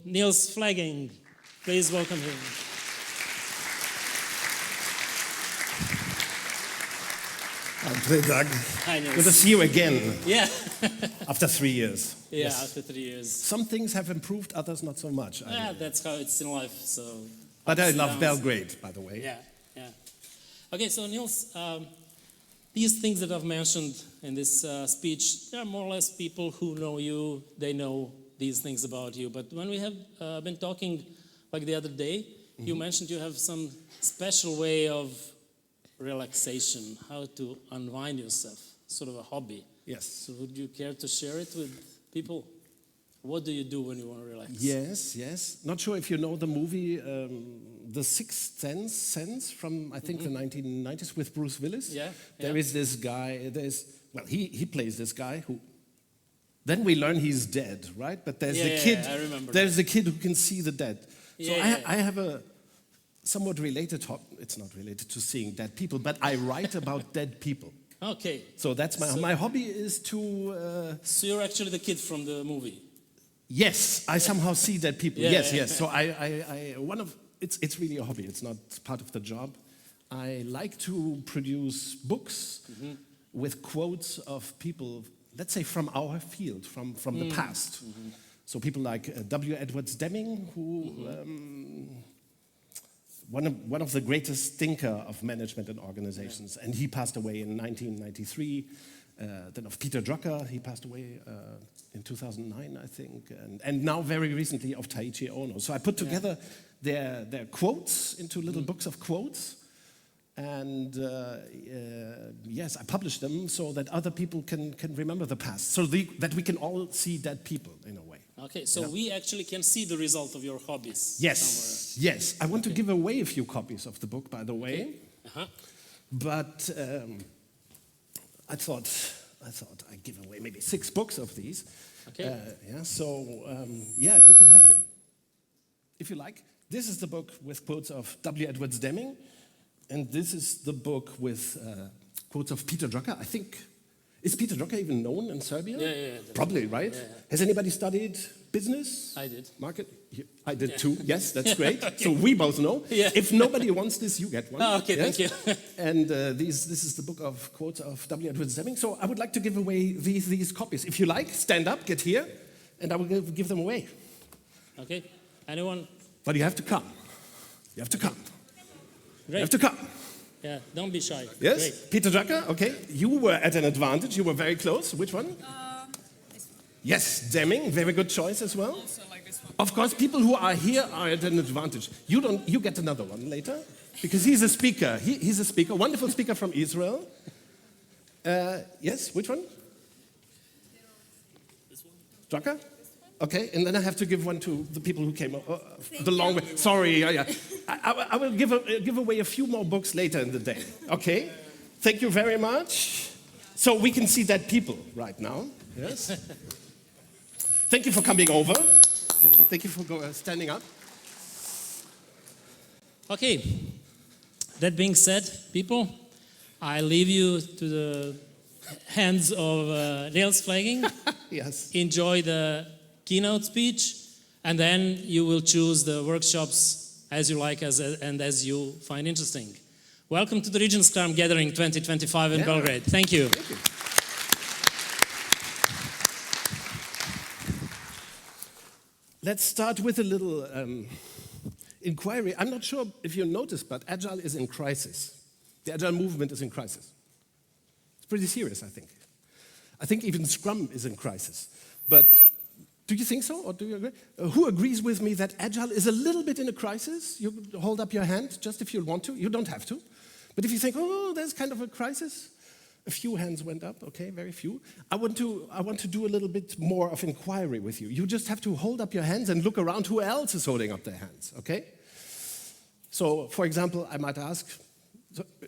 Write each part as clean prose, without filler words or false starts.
Niels Pflaeging. Please welcome him. Hi, Niels. Good to see you again. Yeah. After 3 years. Yeah, yes. After 3 years. Some things have improved, others not so much. Yeah, that's how it's in life. So. But I love Belgrade, by the way. Yeah, yeah. Okay, so Niels, these things that I've mentioned in this speech, they are more or less people who know you, they know these things about you. But when we have been talking, like the other day, you mentioned you have some special way of relaxation, how to unwind yourself, sort of a hobby. Yes. So would you care to share it with people? What do you do when you want to relax? Yes, yes. Not sure if you know the movie The Sixth Sense from, I think, the 1990s with Bruce Willis. Yeah. There is this guy, he plays this guy who, then we learn he's dead, right? But there's the kid, I remember there's the kid who can see the dead. So Yeah, I have a somewhat related it's not related to seeing dead people, but I write about dead people. Okay. So that's my hobby is to... So you're actually the kid from the movie? Yes, I somehow see dead people. Yeah, yes, yeah. yes. So it's really a hobby. It's not part of the job. I like to produce books with quotes of people, let's say from our field, from the past. So people like W. Edwards Deming, who one of the greatest thinker of management and organizations, and he passed away in 1993. Then of Peter Drucker, he passed away in 2009, I think, and now very recently of Taiichi Ono. So I put together their quotes into little books of quotes, and yes, I published them so that other people can remember the past, so that we can all see dead people in a way. Okay, so we actually can see the result of your hobbies. Yes, somewhere. yes. I want to give away a few copies of the book, by the way, but I thought I'd give away maybe 6 books of these. Okay. Yeah, you can have one if you like. This is the book with quotes of W. Edwards Deming, and this is the book with quotes of Peter Drucker. I think, is Peter Drucker even known in Serbia? Yeah. Probably, right? Yeah. Has anybody studied business? I did. Market? I did too. Yes, that's great. Okay. So we both know. Yeah. If nobody wants this, you get one. Oh, okay, yes? thank you. And this is the book of quotes of W. Edwards Deming. So I would like to give away these copies. If you like, stand up, get here, and I will give them away. Okay. Anyone? But you have to come. You have to come. Great. You have to come. Yeah, don't be shy. Yes? Great. Peter Drucker, okay. You were at an advantage. You were very close. Which one? This one. Yes, Deming. Very good choice as well. Also like this one. Of course, people who are here are at an advantage. You get another one later, because he's a speaker. He's a speaker, wonderful speaker from Israel. Yes, which one? This one? Drucker? Okay, and then I have to give one to the people who came the long way. Sorry, yeah. I will give away a few more books later in the day. Okay, thank you very much. So we can see dead people right now. Yes. Thank you for coming over. Thank you for standing up. Okay. That being said, people, I leave you to the hands of Niels Pflaeging. Yes. Enjoy the keynote speech, and then you will choose the workshops as you like and as you find interesting. Welcome to the Region Scrum Gathering 2025 in Belgrade. Thank you. Thank you. Let's start with a little inquiry. I'm not sure if you noticed, but Agile is in crisis. The Agile movement is in crisis. It's pretty serious, I think. I think even Scrum is in crisis. But do you think so, or do you agree? Who agrees with me that Agile is a little bit in a crisis? You hold up your hand, just if you want to. You don't have to. But if you think, oh, there's kind of a crisis, a few hands went up, okay, very few. I want to do a little bit more of inquiry with you. You just have to hold up your hands and look around who else is holding up their hands, okay? So, for example, I might ask,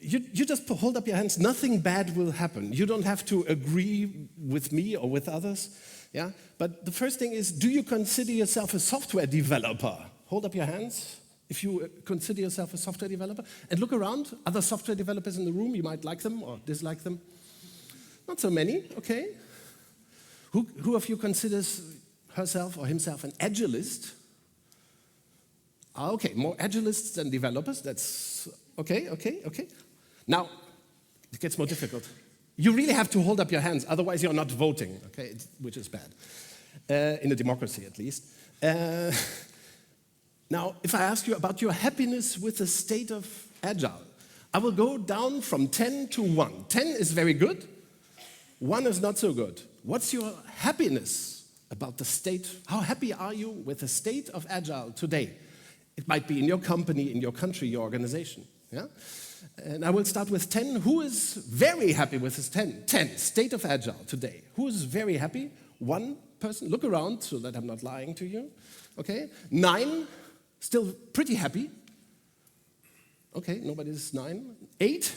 you just hold up your hands, nothing bad will happen. You don't have to agree with me or with others, yeah? But the first thing is, do you consider yourself a software developer? Hold up your hands if you consider yourself a software developer. And look around, other software developers in the room, you might like them or dislike them. Not so many, okay? Who of you considers herself or himself an agilist? Okay, more agilists than developers. That's okay. Now, it gets more difficult. You really have to hold up your hands, otherwise you're not voting, okay, which is bad, in a democracy at least. Now, if I ask you about your happiness with the state of Agile, I will go down from 10 to 1. 10 is very good, 1 is not so good. What's your happiness about the state? How happy are you with the state of Agile today? It might be in your company, in your country, your organization. Yeah? And I will start with 10. Who is very happy with his 10? 10, state of Agile today. Who is very happy? 1 person. Look around so that I'm not lying to you. Okay. 9, still pretty happy. Okay, nobody's 9. 8.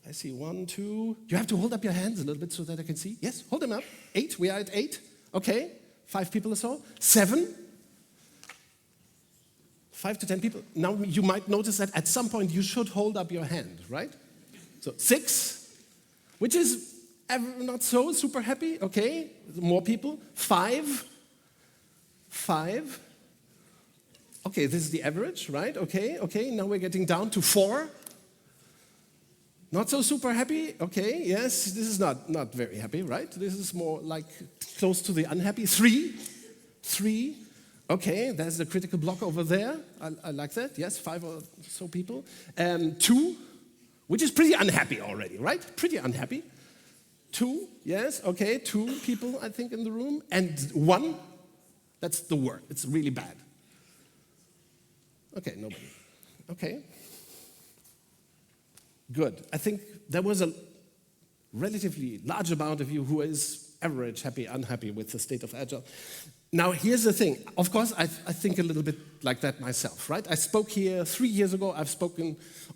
I see 1, 2. You have to hold up your hands a little bit so that I can see. Yes, hold them up. 8, we are at 8. Okay, 5 people or so. 7. 5 to 10 people. Now you might notice that at some point you should hold up your hand, right? So 6, which is not so super happy. Okay, more people. 5. 5. Okay, this is the average, right? Okay, now we're getting down to 4. Not so super happy. Okay, yes, this is not very happy, right? This is more like close to the unhappy. 3. Okay, there's the critical block over there. I like that. Yes, 5 or so people. 2, which is pretty unhappy already, right? Pretty unhappy. 2, yes, okay, 2 people, I think, in the room. And 1, that's the word. It's really bad. Okay, nobody. Okay. Good. I think there was a relatively large amount of you who is average, happy, unhappy with the state of Agile. Now, here's the thing. Of course, I think a little bit like that myself, right? I spoke here 3 years ago.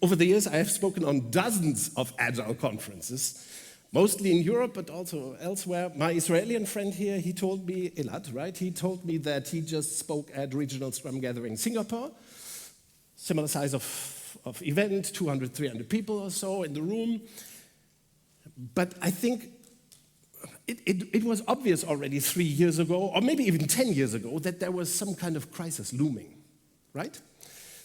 Over the years, I have spoken on dozens of Agile conferences, mostly in Europe, but also elsewhere. My Israeli friend here, he told me, Elad, right? He told me that he just spoke at Regional Scrum Gathering Singapore, similar size of event, 200, 300 people or so in the room. But I think it was obvious already 3 years ago, or maybe even 10 years ago, that there was some kind of crisis looming, right?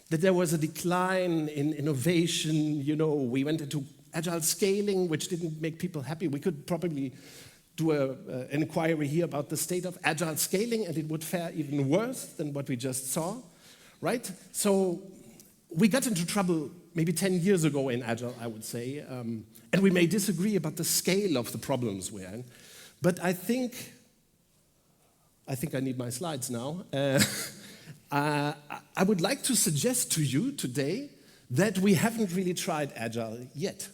That there was a decline in innovation. You know, we went into agile scaling, which didn't make people happy. We could probably do an inquiry here about the state of agile scaling, and it would fare even worse than what we just saw, right? So we got into trouble maybe 10 years ago in Agile, I would say, and we may disagree about the scale of the problems we're in, but I think I need my slides now. I would like to suggest to you today that we haven't really tried Agile yet.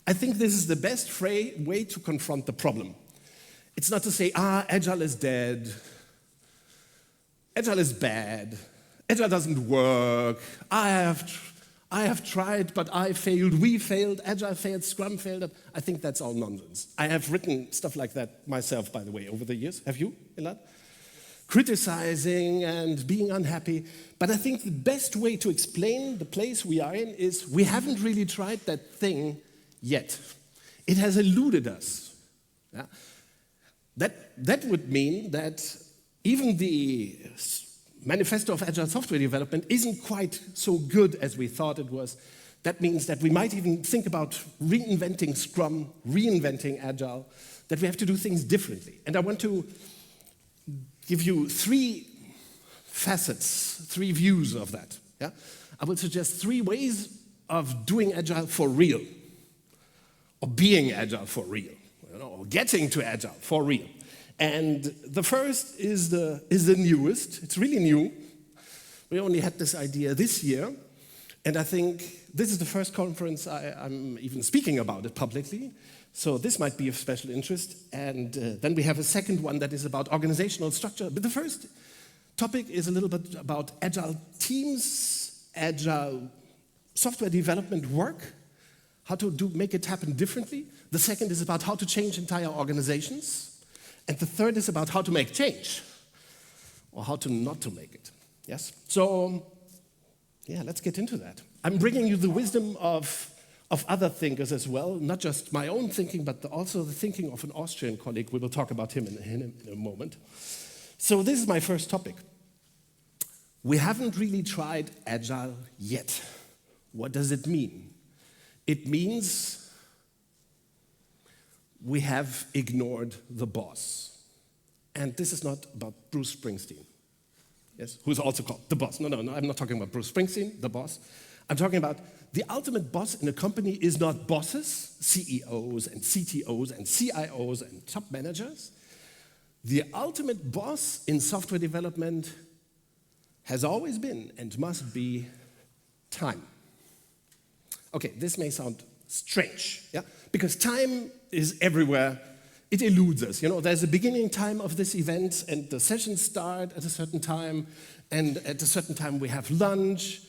I think this is the best way to confront the problem. It's not to say, Agile is dead, Agile is bad, Agile doesn't work, I have tried, but I failed, we failed, Agile failed, Scrum failed. I think that's all nonsense. I have written stuff like that myself, by the way, over the years. Have you, Elad? Criticizing and being unhappy. But I think the best way to explain the place we are in is we haven't really tried that thing yet. It has eluded us. Yeah? That would mean that even the manifesto of Agile software development isn't quite so good as we thought it was. That means that we might even think about reinventing Scrum, reinventing Agile, that we have to do things differently. And I want to give you 3 facets, 3 views of that. Yeah? I will suggest 3 ways of doing Agile for real, or being Agile for real, or getting to Agile for real. And the first is the newest. It's really new. We only had this idea this year, and I think this is the first conference I'm even speaking about it publicly. So this might be of special interest. And then we have a second one that is about organizational structure. But the first topic is a little bit about Agile teams, Agile software development work, how to make it happen differently. The second is about how to change entire organizations. And the third is about how to make change, or how to not to make it. Yes? So, yeah, let's get into that. I'm bringing you the wisdom of other thinkers as well, not just my own thinking, but also the thinking of an Austrian colleague. We will talk about him in a moment. So this is my first topic. We haven't really tried Agile yet. What does it mean? It means we have ignored the boss. And this is not about Bruce Springsteen, yes, who's also called the boss. No, I'm not talking about Bruce Springsteen, the boss. I'm talking about the ultimate boss in a company is not bosses, CEOs and CTOs and CIOs and top managers. The ultimate boss in software development has always been and must be time. Okay, this may sound strange, yeah? Because time is everywhere. It eludes us. You know, there's a beginning time of this event, and the sessions start at a certain time, and at a certain time we have lunch.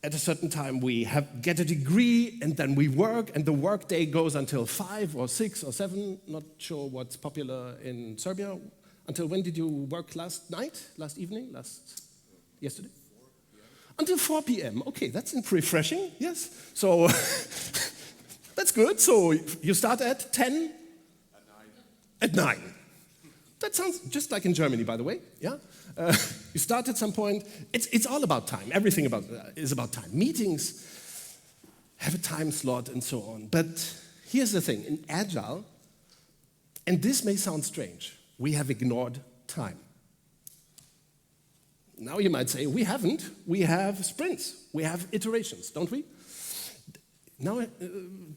At a certain time we get a degree, and then we work, and the work day goes until 5 or 6 or 7. Not sure what's popular in Serbia. Until when did you work last night, last evening, yesterday? 4 p.m. Until 4 p.m. Okay, that's refreshing, yes. So that's good. So you start at 10? At 9. That sounds just like in Germany, by the way, yeah? You start at some point. It's all about time. Everything is about time. Meetings have a time slot and so on. But here's the thing. In Agile, and this may sound strange, we have ignored time. Now you might say, we haven't. We have sprints. We have iterations, don't we? Now,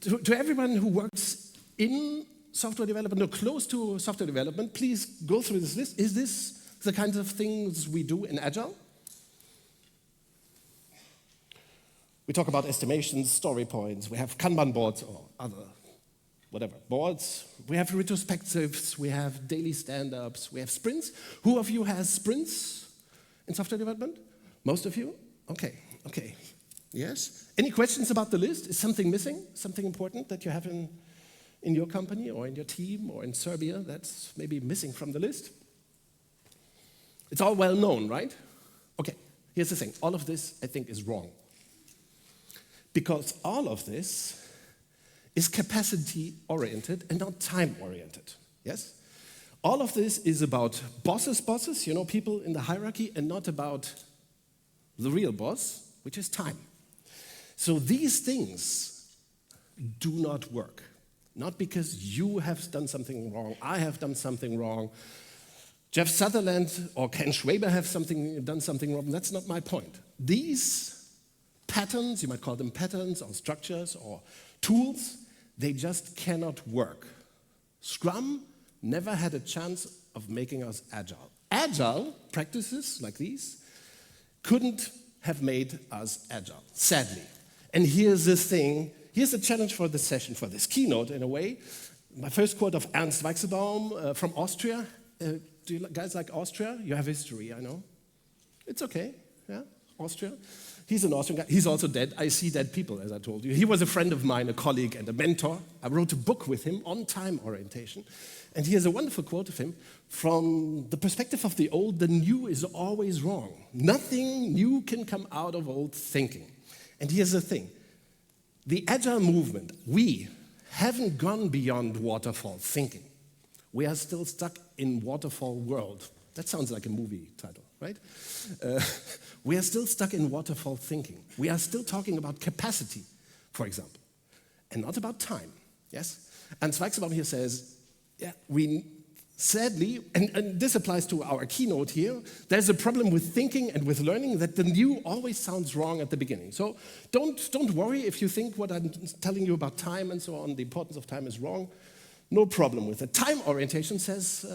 to everyone who works in software development or close to software development, please go through this list. Is this the kinds of things we do in Agile? We talk about estimations, story points, we have Kanban boards or other, whatever, boards. We have retrospectives, we have daily stand-ups, we have sprints. Who of you has sprints in software development? Most of you? Okay. Yes? Any questions about the list? Is something missing? Something important that you have in your company or in your team or in Serbia that's maybe missing from the list? It's all well known, right? Okay, here's the thing. All of this, I think, is wrong. Because all of this is capacity-oriented and not time-oriented, yes? All of this is about bosses, you know, people in the hierarchy, and not about the real boss, which is time. So these things do not work. Not because you have done something wrong, I have done something wrong, Jeff Sutherland or Ken Schwaber have done something wrong. That's not my point. These patterns, you might call them patterns or structures or tools, they just cannot work. Scrum never had a chance of making us agile. Agile practices like these couldn't have made us agile, sadly. And here's the thing. Here's the challenge for this session, for this keynote, in a way. My first quote of Ernst Weichselbaum from Austria. Do you guys like Austria? You have history, I know. It's okay, yeah, Austria. He's an Austrian guy. He's also dead. I see dead people, as I told you. He was a friend of mine, a colleague, and a mentor. I wrote a book with him on time orientation. And he has a wonderful quote of him. From the perspective of the old, the new is always wrong. Nothing new can come out of old thinking. And here's the thing. The Agile movement, we haven't gone beyond waterfall thinking. We are still stuck in waterfall world. That sounds like a movie title, right? We are still stuck in waterfall thinking. We are still talking about capacity, for example, and not about time, yes? And Weichselbaum here says, yeah, we sadly, and this applies to our keynote here, there's a problem with thinking and with learning that the new always sounds wrong at the beginning. So don't worry if you think what I'm telling you about time and so on, the importance of time is wrong. No problem with it. Time orientation, says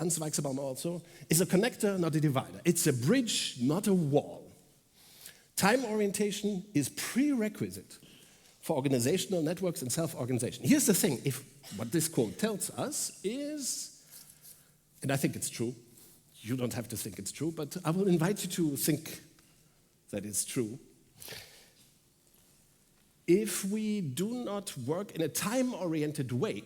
Ernst Weichselbaum also, is a connector, not a divider. It's a bridge, not a wall. Time orientation is prerequisite for organizational networks and self-organization. Here's the thing. If what this quote tells us is, and I think it's true, you don't have to think it's true, but I will invite you to think that it's true. If we do not work in a time-oriented way,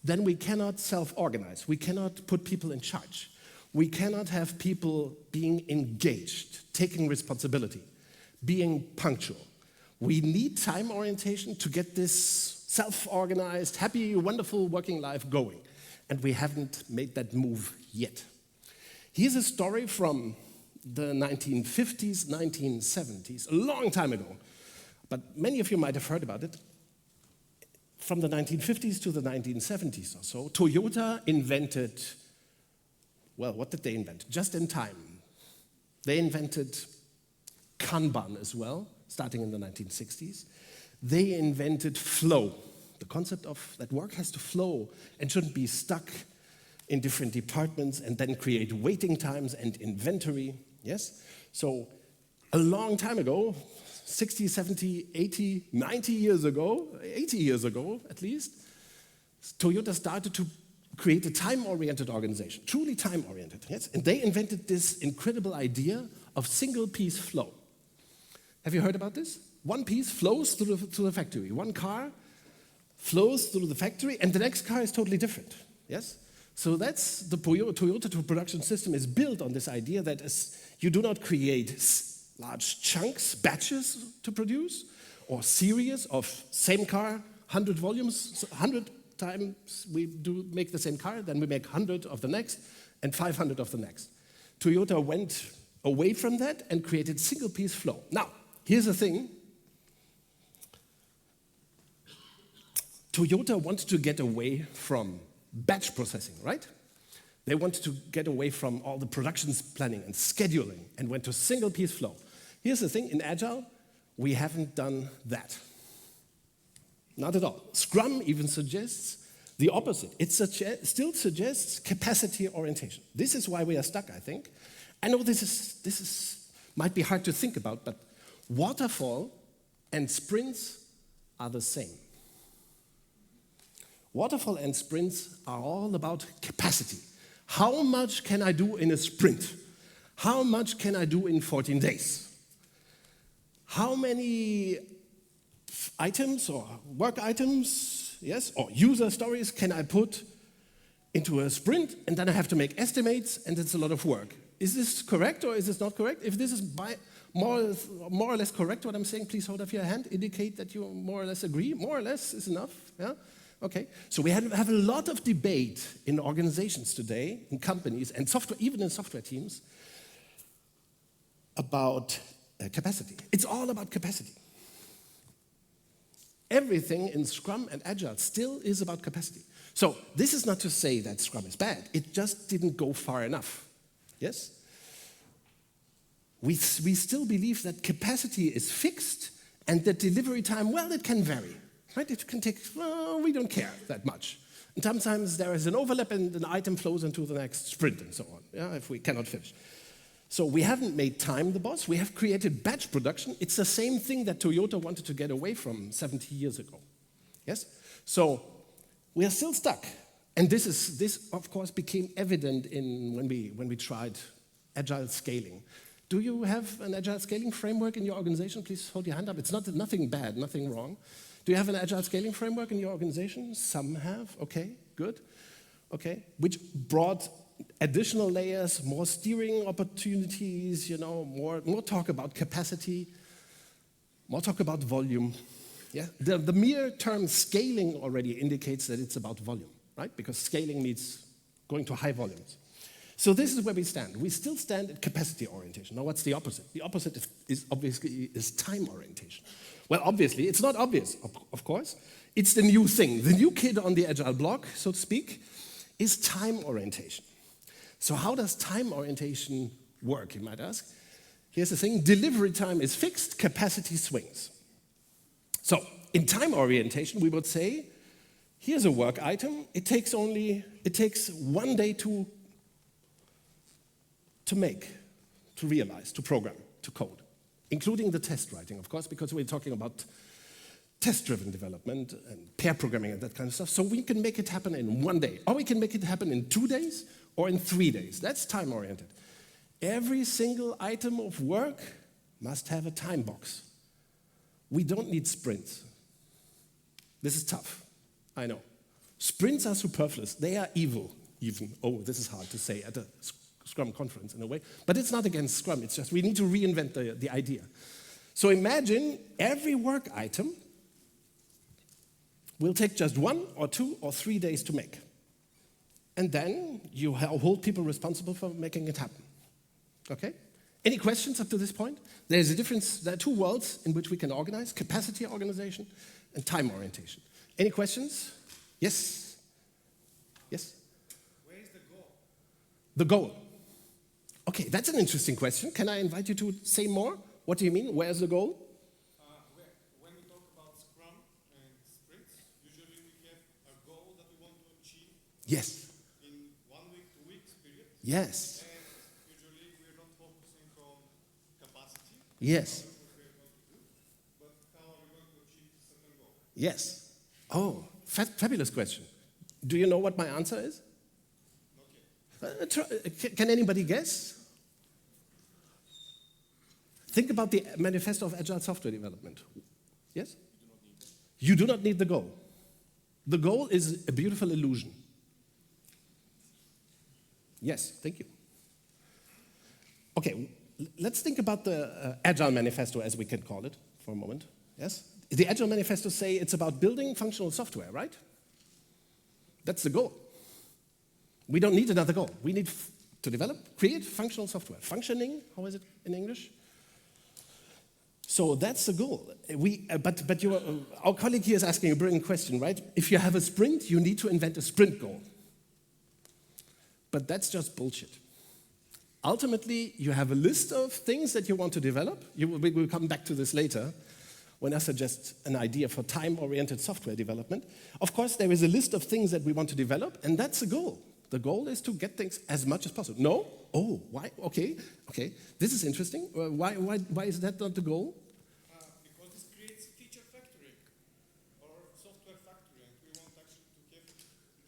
then we cannot self-organize. We cannot put people in charge. We cannot have people being engaged, taking responsibility, being punctual. We need time orientation to get this self-organized, happy, wonderful working life going. And we haven't made that move yet. Here's a story from the 1950s, 1970s, a long time ago. But many of you might have heard about it. From the 1950s to the 1970s or so, Toyota invented, well, what did they invent? Just in time. They invented Kanban as well, starting in the 1960s. They invented flow, the concept of that work has to flow and shouldn't be stuck in different departments and then create waiting times and inventory, yes? So a long time ago, 60, 70, 80, 90 years ago, 80 years ago at least, Toyota started to create a time-oriented organization, truly time-oriented, yes? And they invented this incredible idea of single-piece flow. Have you heard about this? One piece flows through the factory. One car flows through the factory, and the next car is totally different, yes? So that's the Toyota production system is built on this idea that you do not create large chunks, batches to produce, or series of same car, 100 volumes, 100 times we do make the same car, then we make 100 of the next, and 500 of the next. Toyota went away from that and created single-piece flow. Now, here's the thing. Toyota wanted to get away from batch processing, right? They wanted to get away from all the production planning and scheduling and went to single-piece flow. Here's the thing, in Agile, we haven't done that. Not at all. Scrum even suggests the opposite. It still suggests capacity orientation. This is why we are stuck, I think. I know this might be hard to think about, but waterfall and sprints are the same. Waterfall and sprints are all about capacity. How much can I do in a sprint? How much can I do in 14 days? How many items or work items, yes, or user stories can I put into a sprint, and then I have to make estimates, and it's a lot of work. Is this correct or is this not correct? If this is more or less correct what I'm saying, please hold up your hand, indicate that you more or less agree. More or less is enough, yeah? Okay, so we have a lot of debate in organizations today, in companies, and software, even in software teams, about capacity. It's all about capacity. Everything in Scrum and Agile still is about capacity. So this is not to say that Scrum is bad. It just didn't go far enough. Yes? We still believe that capacity is fixed and that delivery time, well, it can vary. Right? It can take, well, we don't care that much. And sometimes there is an overlap and an item flows into the next sprint and so on, yeah, if we cannot finish. So we haven't made time the boss. We have created batch production. It's the same thing that Toyota wanted to get away from 70 years ago. Yes? So we are still stuck. And this of course, became evident when we tried Agile scaling. Do you have an Agile scaling framework in your organization? Please hold your hand up. It's nothing bad, nothing wrong. Do you have an Agile scaling framework in your organization? Some have. Okay, good. Okay, which brought additional layers, more steering opportunities, you know, more talk about capacity, more talk about volume. Yeah, the mere term scaling already indicates that it's about volume, right? Because scaling means going to high volumes. So this is where we stand. We still stand at capacity orientation. Now, what's the opposite? The opposite is obviously time orientation. Well, obviously, it's not obvious, of course. It's the new thing. The new kid on the Agile block, so to speak, is time orientation. So how does time orientation work, you might ask? Here's the thing. Delivery time is fixed, capacity swings. So in time orientation, we would say, here's a work item. It takes 1 day to make, to realize, to program, to code, including the test writing, of course, because we're talking about test-driven development and pair programming and that kind of stuff. So we can make it happen in 1 day, or we can make it happen in 2 days, or in 3 days. That's time-oriented. Every single item of work must have a time box. We don't need sprints. This is tough, I know. Sprints are superfluous. They are evil, even. Oh, this is hard to say at a Scrum conference in a way. But it's not against Scrum. It's just we need to reinvent the idea. So imagine every work item will take just 1 or 2 or 3 days to make. And then you hold people responsible for making it happen. Okay? Any questions up to this point? There's a difference. There are two worlds in which we can organize: capacity organization and time orientation. Any questions? Yes? Yes? Where is the goal? The goal. Okay, that's an interesting question. Can I invite you to say more? What do you mean? Where's the goal? When we talk about Scrum and sprints, usually we have a goal that we want to achieve Yes. in 1 week, 2 weeks period. Yes. And usually we're not focusing on capacity. Yes. What we're going to do, but how are we going to achieve a certain goal? Yes. Oh, fabulous question. Do you know what my answer is? Not yet. Can anybody guess? Think about the manifesto of Agile software development. Yes? You do not need the goal. The goal is a beautiful illusion. Yes, thank you. Okay, let's think about the Agile manifesto, as we can call it, for a moment. Yes? The Agile manifesto say it's about building functional software, right? That's the goal. We don't need another goal. We need to develop, create functional software. Functioning, how is it in English? So that's the goal. Our colleague here is asking a brilliant question, right? If you have a sprint, you need to invent a sprint goal. But that's just bullshit. Ultimately, you have a list of things that you want to develop. We will come back to this later when I suggest an idea for time-oriented software development. Of course, there is a list of things that we want to develop, and that's the goal. The goal is to get things as much as possible. No? Oh, why? Okay. This is interesting. Why is that not the goal? Because this creates feature factory or software factory, and we want actually to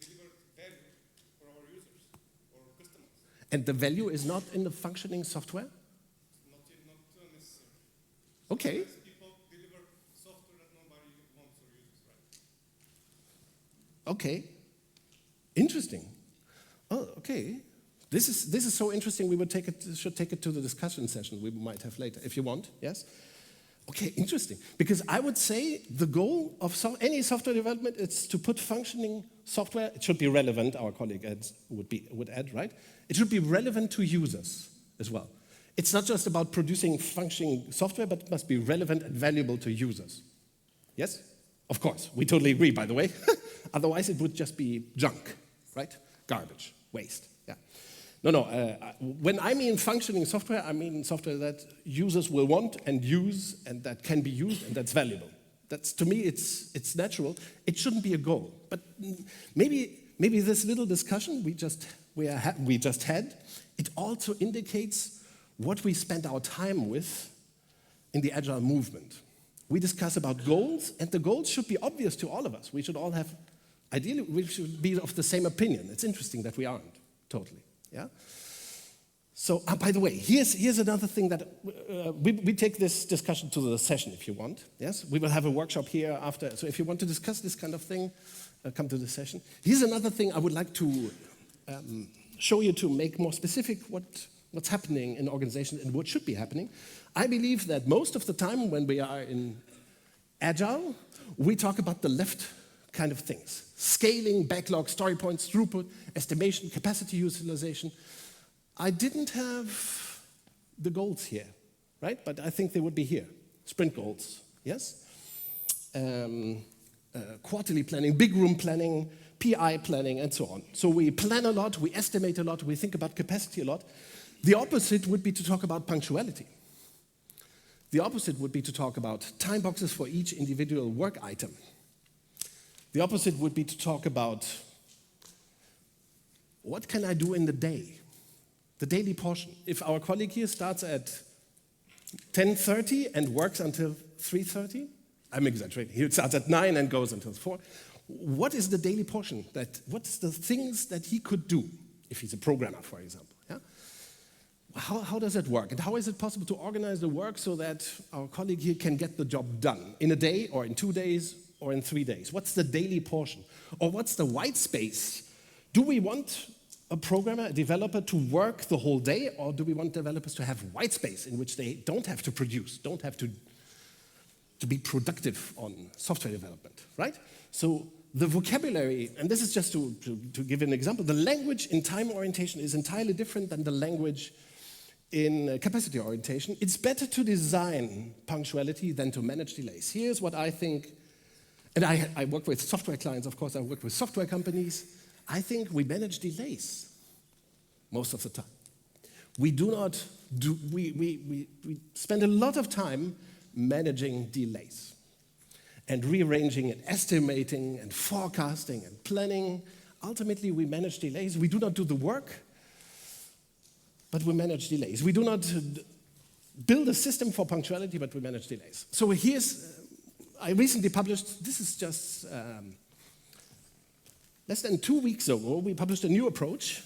deliver value for our users or customers. And the value is not in the functioning software? Not necessarily. Okay. Sometimes people deliver software that nobody wants or uses, right? Okay. Interesting. Oh, okay. This is so interesting. We should take it to the discussion session we might have later, if you want. Yes. Okay. Interesting. Because I would say the goal of any software development is to put functioning software. It should be relevant. Our colleague would add, right? It should be relevant to users as well. It's not just about producing functioning software, but it must be relevant and valuable to users. Yes. Of course. We totally agree. By the way. Otherwise, it would just be junk, right? Garbage. Waste, yeah. No. When I mean functioning software, I mean software that users will want and use, and that can be used, and that's valuable. That's, to me, it's natural. It shouldn't be a goal. But maybe this little discussion we just had, it also indicates what we spend our time with in the Agile movement. We discuss about goals, and the goals should be obvious to all of us. We should all have. Ideally, we should be of the same opinion. It's interesting that we aren't, totally, yeah? So, by the way, here's another thing that we take this discussion to the session if you want, yes? We will have a workshop here after, so if you want to discuss this kind of thing, come to the session. Here's another thing I would like to show you to make more specific what's happening in organizations and what should be happening. I believe that most of the time when we are in Agile, we talk about the left kind of things. Scaling, backlog, story points, throughput, estimation, capacity utilization. I didn't have the goals here, right? But I think they would be here. Sprint goals, yes? Quarterly planning, big room planning, PI planning, and so on. So we plan a lot, we estimate a lot, we think about capacity a lot. The opposite would be to talk about punctuality. The opposite would be to talk about time boxes for each individual work item. The opposite would be to talk about what can I do in the day, the daily portion. If our colleague here starts at 10:30 and works until 3:30, I'm exaggerating. He starts at 9 and goes until 4. What is the daily portion? What's the things that he could do if he's a programmer, for example? Yeah? How does that work? And how is it possible to organize the work so that our colleague here can get the job done in a day or in 2 days or in 3 days? What's the daily portion? Or what's the white space? Do we want a programmer, a developer to work the whole day, or do we want developers to have white space in which they don't have to produce, don't have to be productive on software development, right? So the vocabulary, and this is just to give an example, the language in time orientation is entirely different than the language in capacity orientation, it's better to design punctuality than to manage delays. Here's what I think, and I work with software clients, of course, I work with software companies. I think we manage delays most of the time. We do not do, we spend a lot of time managing delays and rearranging and estimating and forecasting and planning. Ultimately, we manage delays. We do not do the work, but we manage delays. We do not build a system for punctuality, but we manage delays. So I recently published, this is just less than 2 weeks ago, we published a new approach,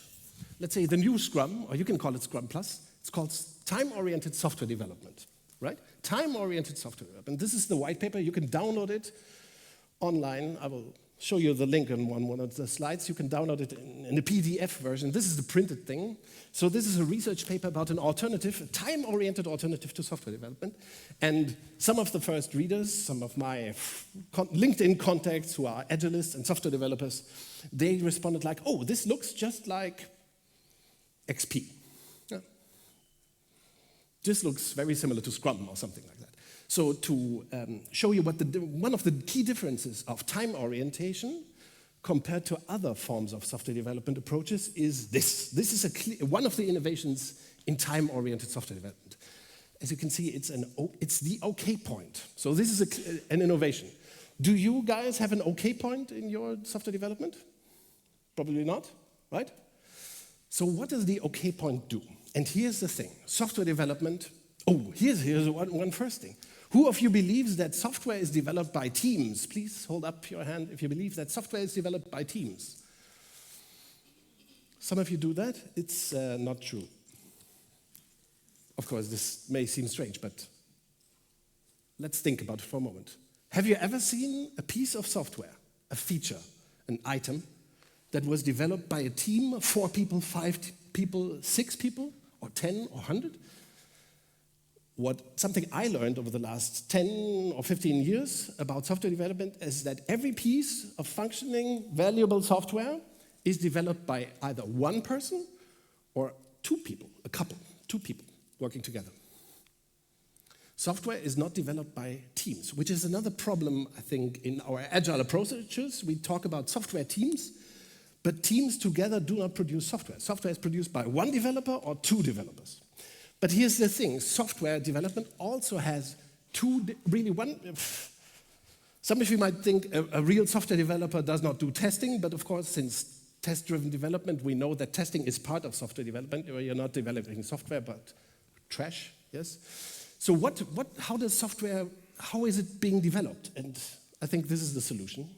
let's say the new Scrum, or you can call it Scrum Plus. It's called time-oriented software development, right? Time-oriented software development. This is the white paper. You can download it online. I will show you the link on one of the slides. You can download it in a PDF version. This is the printed thing. So this is a research paper about an alternative, a time-oriented alternative to software development. And some of the first readers, some of my LinkedIn contacts who are Agilists and software developers, they responded like, oh, this looks just like XP. Yeah. This looks very similar to Scrum or something like that. So to show you what one of the key differences of time orientation compared to other forms of software development approaches is this. This is one of the innovations in time-oriented software development. As you can see, it's the OK point. So this is an innovation. Do you guys have an OK point in your software development? Probably not, right? So what does the OK point do? And here's the thing. Software development, here's one first thing. Who of you believes that software is developed by teams? Please hold up your hand if you believe that software is developed by teams. Some of you do that. It's not true. Of course, this may seem strange, but let's think about it for a moment. Have you ever seen a piece of software, a feature, an item, that was developed by a team of 4 people, 5 people, 6 people, or 10 or 100? Something I learned over the last 10 or 15 years about software development is that every piece of functioning, valuable software is developed by either one person or 2 people, a couple, 2 people working together. Software is not developed by teams, which is another problem, I think, in our Agile approaches. We talk about software teams, but teams together do not produce software. Software is produced by 1 developer or 2 developers. But here's the thing, software development also has some of you might think a real software developer does not do testing, but of course, since test-driven development, we know that testing is part of software development, where you're not developing software, but trash, yes? So how is it being developed? And I think this is the solution.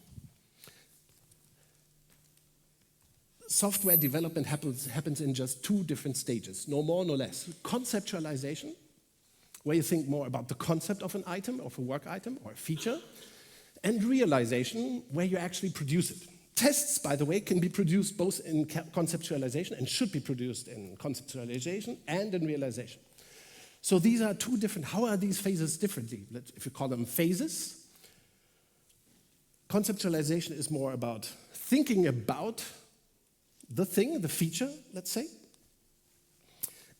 Software development happens in just 2 different stages, no more, no less. Conceptualization, where you think more about the concept of an item, of a work item, or a feature, and realization, where you actually produce it. Tests, by the way, can be produced both in conceptualization and should be produced in conceptualization and in realization. So these are 2 different, how are these phases differently? If you call them phases, conceptualization is more about thinking about the thing, the feature, let's say.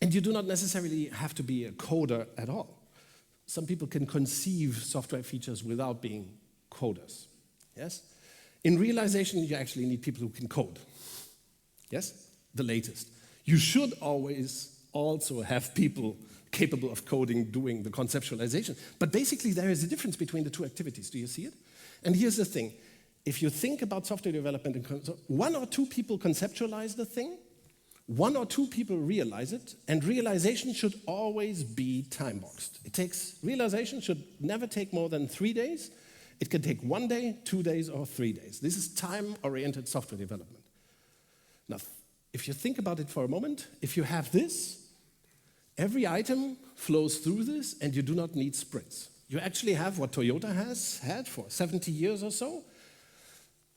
And you do not necessarily have to be a coder at all. Some people can conceive software features without being coders, yes? In realization, you actually need people who can code, yes? The latest. You should always also have people capable of coding doing the conceptualization. But basically, there is a difference between the 2 activities. Do you see it? And here's the thing. If you think about software development, 1 or 2 people conceptualize the thing, 1 or 2 people realize it, and realization should always be time-boxed. Realization should never take more than 3 days. It can take 1 day, 2 days, or 3 days. This is time-oriented software development. Now, if you think about it for a moment, if you have this, every item flows through this, and you do not need sprints. You actually have what Toyota has had for 70 years or so,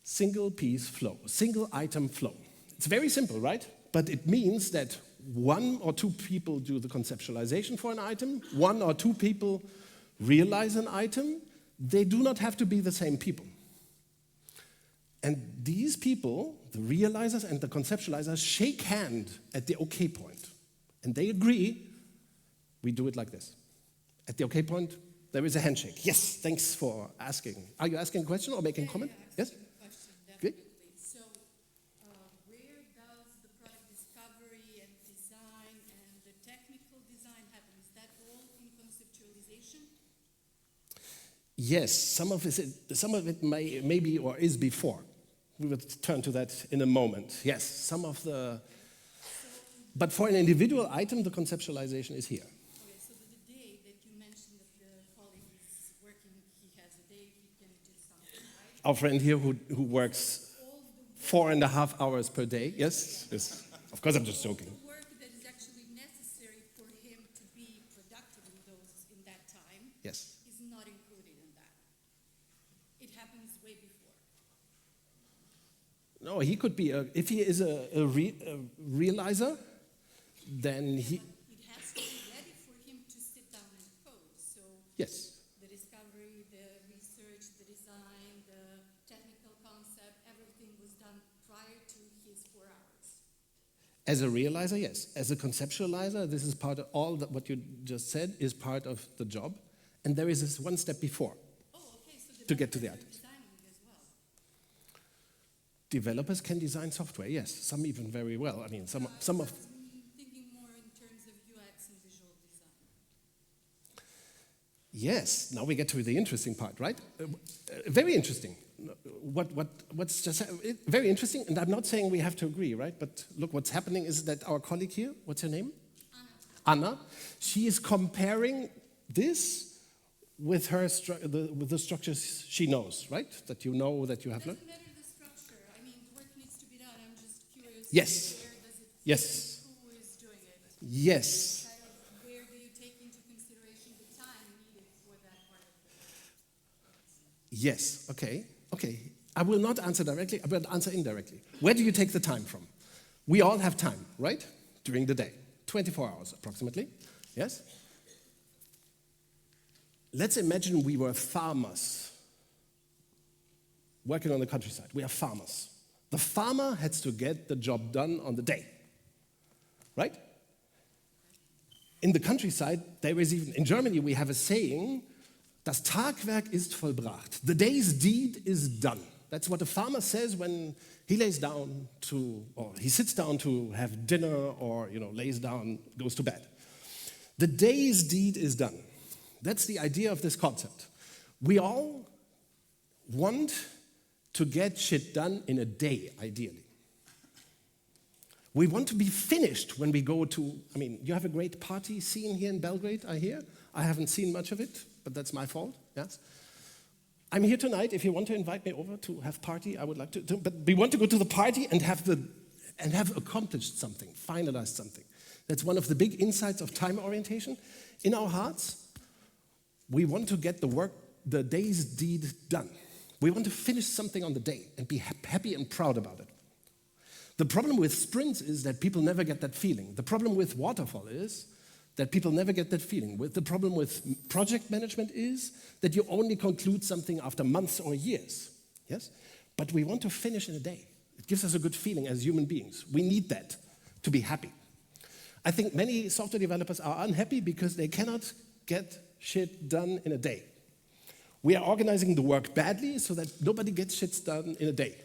single piece flow, single item flow. It's very simple, right? But it means that 1 or 2 people do the conceptualization for an item, 1 or 2 people realize an item. They do not have to be the same people. And these people, the realizers and the conceptualizers, shake hand at the OK point. And they agree we do it like this. At the OK point, there is a handshake. Yes, thanks for asking. Are you asking a question or making a comment? Yes? Question, Good. definitely. So, where does the product discovery and design and the technical design happen? Is that all in conceptualization? Yes, some of it may be or is before. We will turn to that in a moment. Yes, some of the... But for an individual item, the conceptualization is here. Okay, so the day that you mentioned that the colleague is working, he has a day, he can do something, right? Our friend here who works 4.5 hours per day. Yes, yes. Of course, I'm just joking. The work that is actually necessary for him to be productive in that time Yes. is not included in that. It happens way before. No, he could be, if he is a realizer, then he, But it has to be ready for him to sit down and code. So yes. the discovery, the research, the design, the technical concept, everything was done prior to his 4 hours. As a realizer, yes. As a conceptualizer, this is part of all that what you just said is part of the job. And there is this one step before Oh, okay, so to get to the developers are items. designing as well. Developers can design software, yes. Some even very well. I mean, some of... I was thinking more in terms of UX and visual design. Yes, now we get to the interesting part, right? Very interesting. What's just very interesting, and I'm not saying we have to agree, right? But look, what's happening is that our colleague here, what's her name? Anna. She is comparing this with her with the structures she knows, right? That you know that you have learned. Doesn't matter the structure. I mean, work needs to be done. I'm just curious. Yes. Where does it fit? Yes. Who is doing it? Yes. Kind of where do you take into consideration the time needed for that part of the Yes. Okay. Okay. I will not answer directly. I will answer indirectly. Where do you take the time from? We all have time, right? During the day, 24 hours approximately. Yes. Let's imagine we were farmers working on the countryside. We are farmers. The farmer has to get the job done on the day, right? In the countryside, there is even, in Germany, we have a saying, das Tagwerk ist vollbracht. The day's deed is done. That's what a farmer says when he lays down to, or he sits down to have dinner or, lays down, goes to bed. The day's deed is done. That's the idea of this concept. We all want to get shit done in a day, ideally. We want to be finished when we go to, you have a great party scene here in Belgrade, I hear. I haven't seen much of it, but that's my fault, yes. I'm here tonight. If you want to invite me over to have party, I would like to, but we want to go to the party and have accomplished something, finalized something. That's one of the big insights of time orientation. In our hearts, we want to get the day's deed done. We want to finish something on the day and be happy and proud about it. The problem with sprints is that people never get that feeling. The problem with waterfall is that people never get that feeling. The problem with project management is that you only conclude something after months or years. Yes? But we want to finish in a day. It gives us a good feeling as human beings. We need that to be happy. I think many software developers are unhappy because they cannot get shit done in a day. We are organizing the work badly so that nobody gets shit done in a day.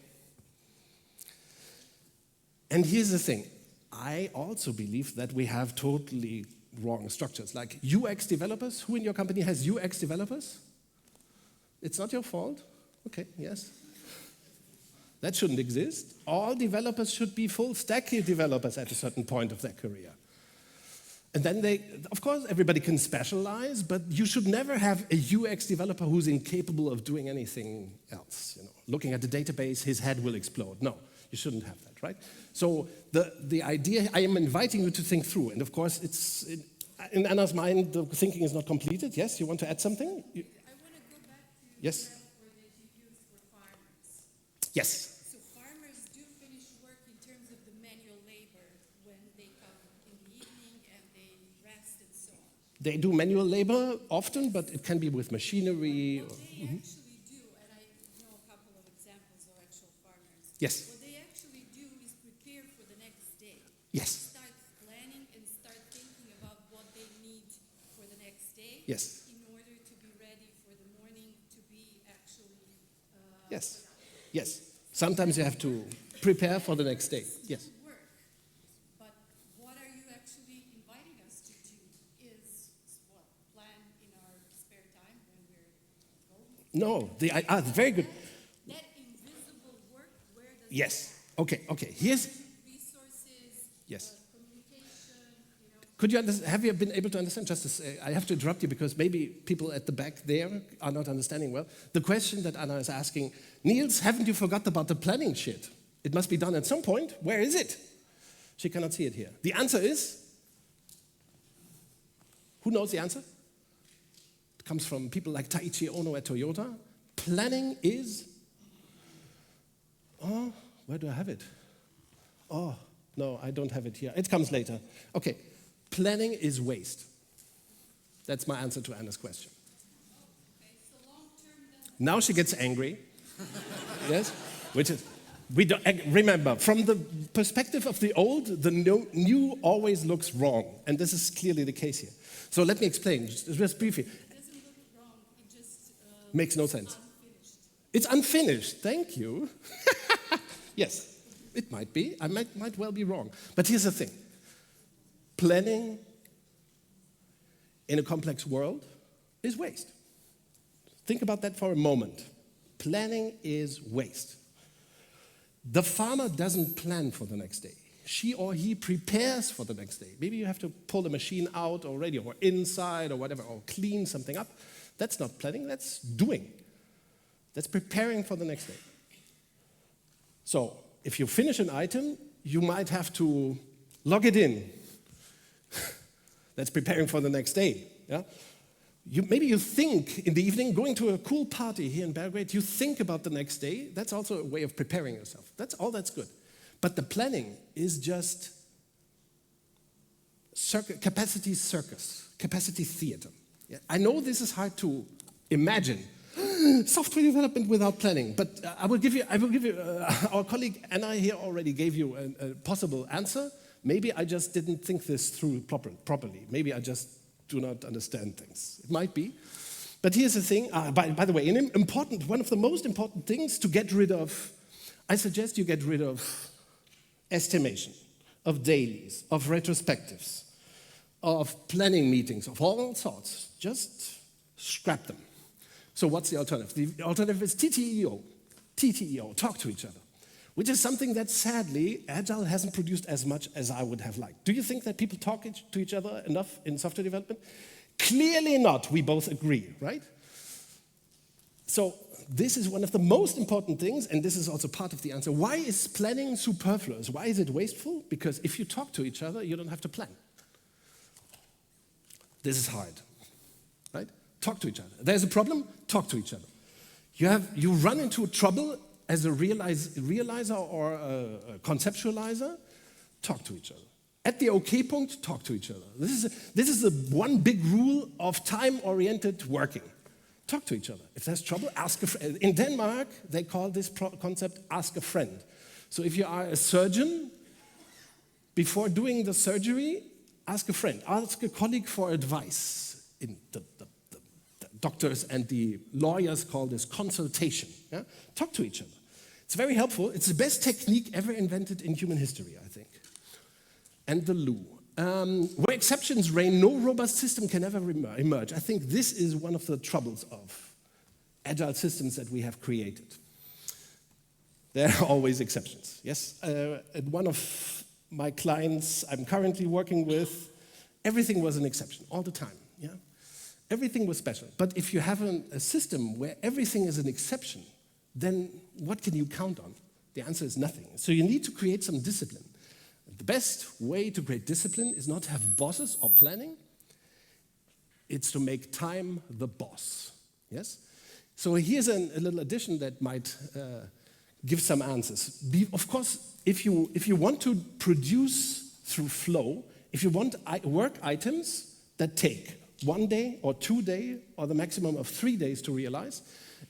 And here's the thing. I also believe that we have totally wrong structures. Like UX developers. Who in your company has UX developers? It's not your fault. Okay, yes. That shouldn't exist. All developers should be full stack developers at a certain point of their career. And then of course, everybody can specialize, but you should never have a UX developer who's incapable of doing anything else. Looking at the database, his head will explode. No, you shouldn't have that, right? So the idea, I am inviting you to think through, and of course, in Anna's mind, the thinking is not completed. Yes, you want to add something? I want to go back to Yes. the metaphor that you used for farmers. Yes. So farmers do finish work in terms of the manual labor when they come in the evening and they rest and so on. They do manual labor often, but it can be with machinery. What they actually do, and I know a couple of examples of actual farmers. Yes. What they actually do is prepare for the next day. Yes. Start planning and start thinking about what they need Yes. in order to be ready for the morning to be actually Yes. Yes. Sometimes you have to prepare for the next day. Yes. work. But what are you actually inviting us to do is what? Plan in our spare time when we're home? No, very good. That invisible work, where does Yes. it Okay. Here's, resources, yes. communication, Could you have you been able to understand? Just to say, I have to interrupt you because maybe people at the back there are not understanding well. The question that Anna is asking, Niels, haven't you forgot about the planning shit? It must be done at some point. Where is it? She cannot see it here. The answer is, who knows the answer? It comes from people like Taiichi Ono at Toyota. Planning is, where do I have it? Oh, no, I don't have it here. It comes later. Okay, planning is waste. That's my answer to Anna's question. okay, so long term then Now she gets angry. Yes? Which is, we don't, remember, from the perspective of the old, the new always looks wrong. And this is clearly the case here. So let me explain, just briefly. it doesn't look wrong, it just Makes no sense. unfinished. It's unfinished. Thank you. Yes, it might be. I might well be wrong. But here's the thing. Planning in a complex world is waste. Think about that for a moment. Planning is waste. The farmer doesn't plan for the next day. She or he prepares for the next day. Maybe you have to pull the machine out already, or inside, or whatever, or clean something up. That's not planning, that's doing. That's preparing for the next day. So, if you finish an item, you might have to log it in. That's preparing for the next day. Yeah? Maybe you think in the evening, going to a cool party here in Belgrade, you think about the next day. That's also a way of preparing yourself. That's good. But the planning is just capacity circus, capacity theater. Yeah? I know this is hard to imagine. Software development without planning. But I will give you, our colleague Anna here already gave you a possible answer. Maybe I just didn't think this through properly. Maybe I just do not understand things. It might be. But here's the thing. By the way, one of the most important things to get rid of, I suggest you get rid of estimation, of dailies, of retrospectives, of planning meetings, of all sorts. Just scrap them. So what's the alternative? The alternative is TTEO, talk to each other, which is something that sadly Agile hasn't produced as much as I would have liked. Do you think that people talk to each other enough in software development? Clearly not, we both agree, right? So this is one of the most important things, and this is also part of the answer. Why is planning superfluous? Why is it wasteful? Because if you talk to each other, you don't have to plan. This is hard, right? Talk to each other. There's a problem, talk to each other. You run into trouble as a realizer or a conceptualizer, talk to each other. At the okay point, talk to each other. This is the one big rule of time-oriented working. Talk to each other. If there's trouble, ask a friend. In Denmark, they call this concept ask a friend. So if you are a surgeon, before doing the surgery, ask a friend. Ask a colleague for advice. In the doctors and the lawyers call this consultation. Yeah? Talk to each other. It's very helpful. It's the best technique ever invented in human history, I think. And the loo. Where exceptions reign, no robust system can ever emerge. I think this is one of the troubles of agile systems that we have created. There are always exceptions, yes? At one of my clients I'm currently working with, everything was an exception, all the time, yeah? Everything was special. But if you have a system where everything is an exception, then what can you count on? The answer is nothing. So you need to create some discipline. The best way to create discipline is not to have bosses or planning. It's to make time the boss. Yes? So here's a little addition that might give some answers. Of course, if you want to produce through flow, if you want work items that take 1 day or 2 days or the maximum of 3 days to realize,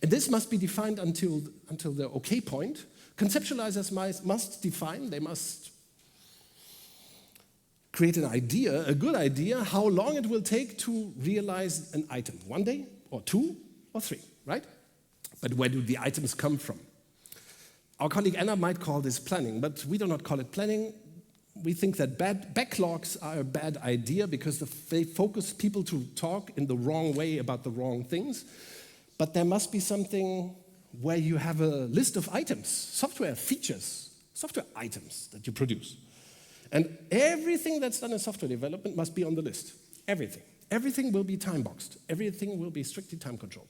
and this must be defined until the okay point, conceptualizers must define, they must create an idea, a good idea, how long it will take to realize an item. 1 day, or 2, or 3, right? But where do the items come from? Our colleague Anna might call this planning, but we do not call it planning. We think that backlogs are a bad idea because they focus people to talk in the wrong way about the wrong things. But there must be something where you have a list of items, software features, software items that you produce. And everything that's done in software development must be on the list. Everything. Everything will be time-boxed. Everything will be strictly time-controlled.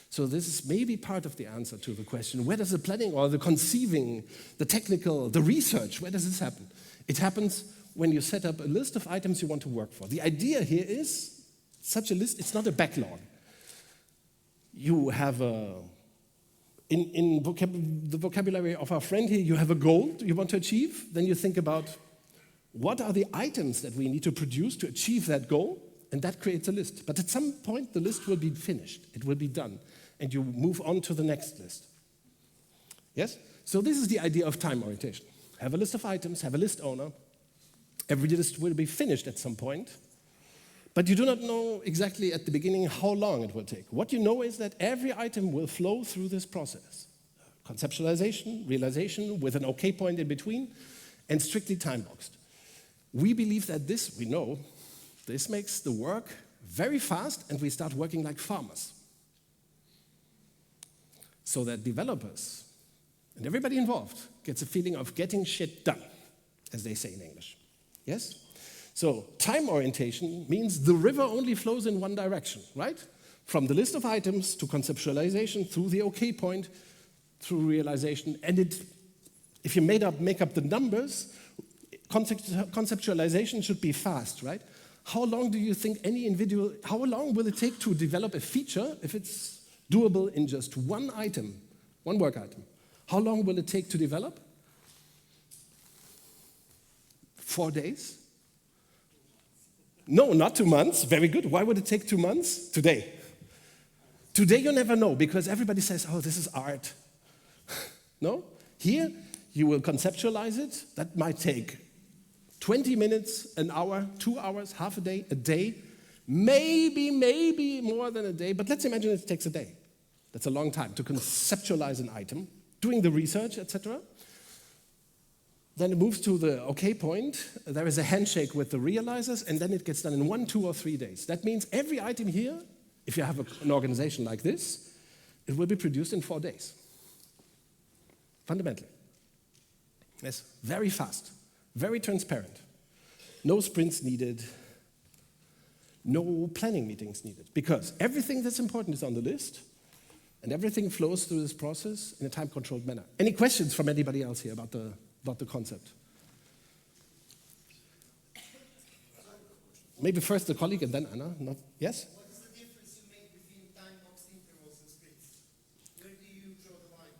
So this is maybe part of the answer to the question, where does the planning or the conceiving, the technical, the research, where does this happen? It happens when you set up a list of items you want to work for. The idea here is, such a list, it's not a backlog. You have in the vocabulary of our friend here, you have a goal you want to achieve, then you think about what are the items that we need to produce to achieve that goal, and that creates a list. But at some point, the list will be finished, it will be done, and you move on to the next list. Yes? So this is the idea of time orientation. Have a list of items, have a list owner. Every list will be finished at some point, but you do not know exactly at the beginning how long it will take. What you know is that every item will flow through this process. Conceptualization, realization, with an okay point in between, and strictly time-boxed. We believe that this, we know, this makes the work very fast, and we start working like farmers. So that developers and everybody involved gets a feeling of getting shit done, as they say in English. Yes? So time orientation means the river only flows in one direction, right? From the list of items to conceptualization, through the okay point, through realization. And if you make up the numbers, conceptualization should be fast, right? How long do you think how long will it take to develop a feature if it's doable in just one item, one work item? How long will it take to develop? 4 days? No, not 2 months. Very good. Why would it take 2 months? Today. Today you never know, because everybody says, oh, this is art. No? Here, you will conceptualize it. That might take 20 minutes, an hour, 2 hours, half a day, maybe more than a day, but let's imagine it takes a day. That's a long time to conceptualize an item, doing the research, etc. Then it moves to the okay point. There is a handshake with the realizers, and then it gets done in 1, 2, or 3 days. That means every item here, if you have an organization like this, it will be produced in 4 days. Fundamentally. Yes, very fast, very transparent. No sprints needed, no planning meetings needed, because everything that's important is on the list, and everything flows through this process in a time-controlled manner. Any questions from anybody else here about the concept? Maybe first the colleague and then Anna. Yes? What is the difference you make between time-boxed intervals and sprints? Where do you draw the line?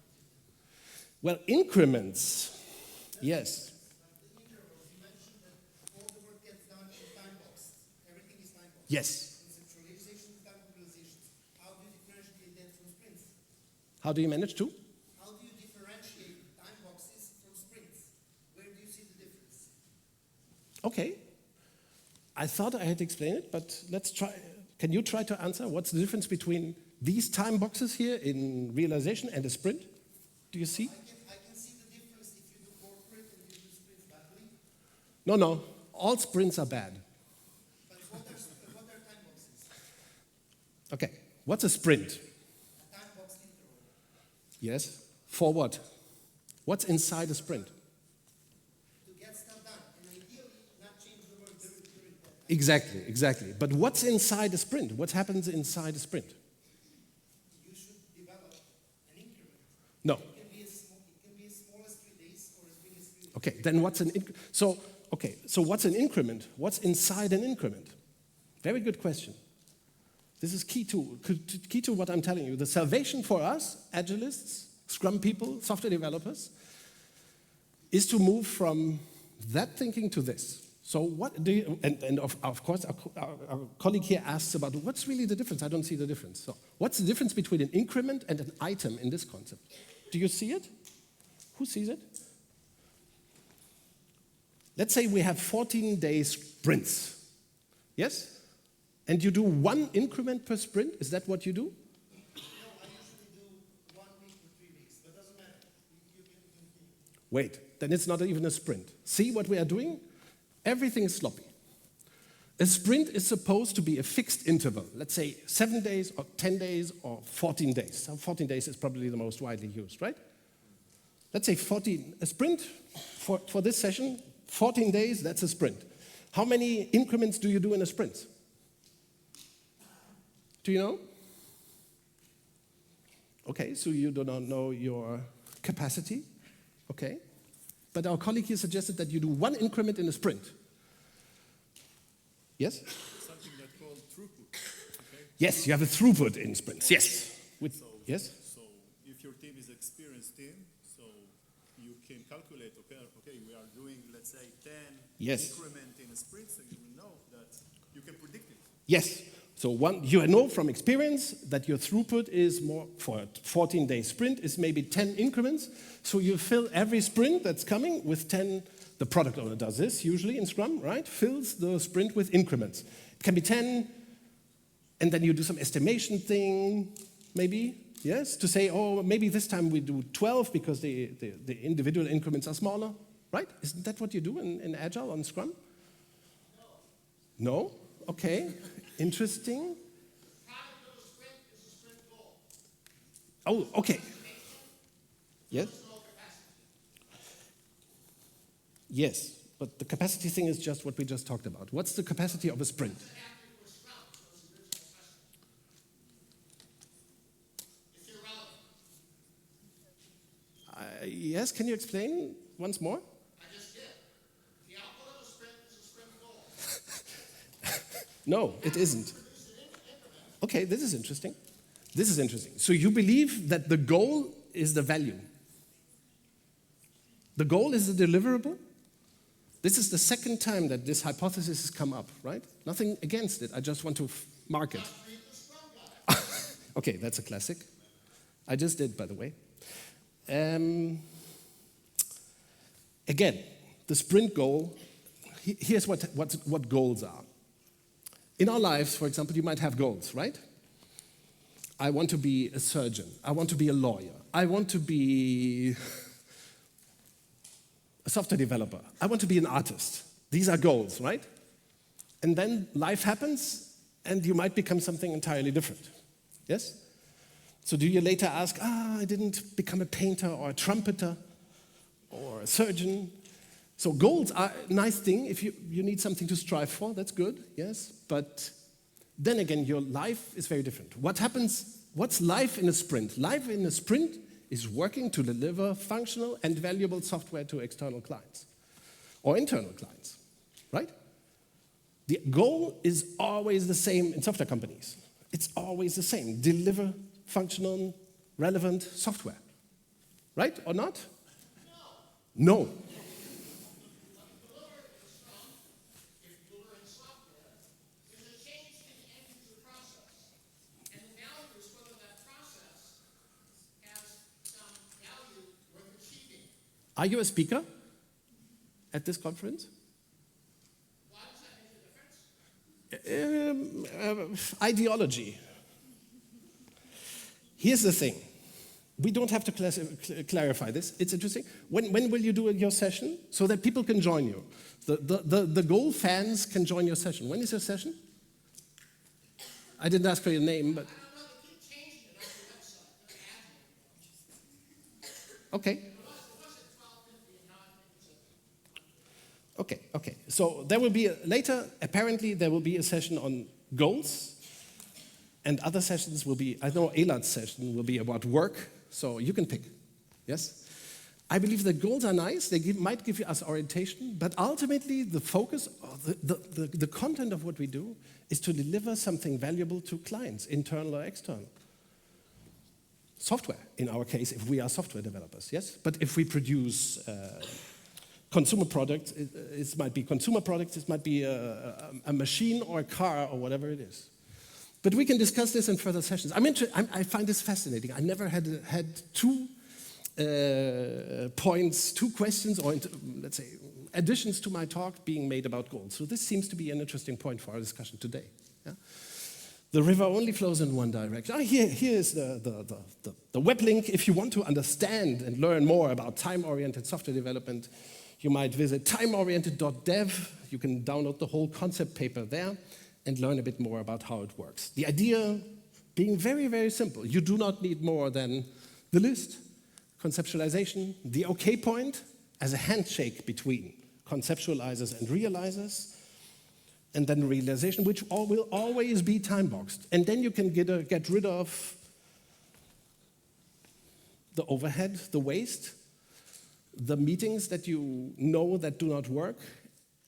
Well, increments, yes. The intervals, you mentioned that all the work gets done in time-boxed. Everything is time-boxed. Yes. Conceptualization, time mobilizations. How do you differentiate that from sprints? How do you manage to? How do you differentiate time boxes from sprints? Where do you see the difference? Okay. I thought I had explained it, but let's try. Can you try to answer? What's the difference between these time boxes here in realization and a sprint? Do you see? I can see the difference if you do corporate and you do sprints badly. No. All sprints are bad. But what are time boxes? Okay. What's a sprint? A time boxed interval. Yes. For what? What's inside a sprint? To get stuff done. And ideally, not change the work during that. Exactly. But what's inside a sprint? What happens inside a sprint? You should develop an increment. No. It can be as small as 3 days or as big as 3 days. Okay, then what's an so what's an increment? What's inside an increment? Very good question. This is key to what I'm telling you. The salvation for us, Agilists, Scrum people, software developers, is to move from that thinking to this. So what do you, and of course, our colleague here asks about what's really the difference? I don't see the difference. So what's the difference between an increment and an item in this concept? Do you see it? Who sees it? Let's say we have 14 days sprints. Yes? And you do one increment per sprint? Is that what you do? No, I usually do 1 week to 3 weeks, but doesn't matter. You can Wait, then it's not even a sprint. See what we are doing? Everything is sloppy. A sprint is supposed to be a fixed interval, let's say 7 days or 10 days or 14 days. So 14 days is probably the most widely used, right? Let's say 14, a sprint for this session, 14 days, that's a sprint. How many increments do you do in a sprint? Do you know? Okay, so you do not know your capacity. Okay. But our colleague here suggested that you do one increment in a sprint. Yes? Something that's called throughput. Okay? Yes, you have a throughput in sprints. Yes. Yes? So if your team is experienced team, so you can calculate, okay, we are doing, let's say, 10 Yes. increment in a sprint, so you will know that you can predict it. Yes. So you know from experience that your throughput is more, for a 14-day sprint, is maybe 10 increments. So you fill every sprint that's coming with 10. The product owner does this usually in Scrum, right? Fills the sprint with increments. It can be 10, and then you do some estimation thing, maybe, yes? To say, oh, maybe this time we do 12 because the individual increments are smaller, right? Isn't that what you do in Agile on Scrum? No? Okay. Interesting. Oh, okay. Yes? Yes, but the capacity thing is just what we just talked about. What's the capacity of a sprint? Yes, can you explain once more? I just did. The output of a sprint is a sprint goal. No, it isn't. Okay, this is interesting. This is interesting. So you believe that the goal is the value. The goal is the deliverable. This is the second time that this hypothesis has come up, right? Nothing against it. I just want to mark it. Okay, that's a classic. I just did, by the way. Again, the sprint goal, here's what goals are. In our lives, for example, you might have goals, right? I want to be a surgeon. I want to be a lawyer. I want to be a software developer. I want to be an artist. These are goals, right? And then life happens, and you might become something entirely different. Yes? So do you later ask, I didn't become a painter or a trumpeter or a surgeon? So goals are a nice thing. If you need something to strive for, that's good, yes? But then again, your life is very different. What happens, what's life in a sprint? Life in a sprint is working to deliver functional and valuable software to external clients or internal clients, right? The goal is always the same in software companies. It's always the same. Deliver functional, relevant software. Right or not? No. Are you a speaker at this conference? Why does that make a difference? Ideology. Here's the thing. We don't have to clarify this. It's interesting. When will you do your session so that people can join you? The Goal fans can join your session. When is your session? I didn't ask for your name, but... Okay. Okay. So there will be later, apparently there will be a session on goals, and other sessions will be, I know Elad's session will be about work, so you can pick, yes? I believe that goals are nice, they might give us orientation, but ultimately the focus, the content of what we do is to deliver something valuable to clients, internal or external. Software, in our case, if we are software developers, yes? But if we produce consumer products, it might be consumer products, it might be a machine or a car or whatever it is. But we can discuss this in further sessions. I find this fascinating. I never had two points, 2 questions, or let's say additions to my talk being made about goals. So this seems to be an interesting point for our discussion today. Yeah? The river only flows in one direction. Here is the web link. If you want to understand and learn more about time-oriented software development, you might visit timeoriented.dev. You can download the whole concept paper there and learn a bit more about how it works. The idea being very, very simple. You do not need more than the list, conceptualization, the OK point as a handshake between conceptualizers and realizers, and then realization, which will always be time-boxed. And then you can get rid of the overhead, the waste, the meetings that you know that do not work,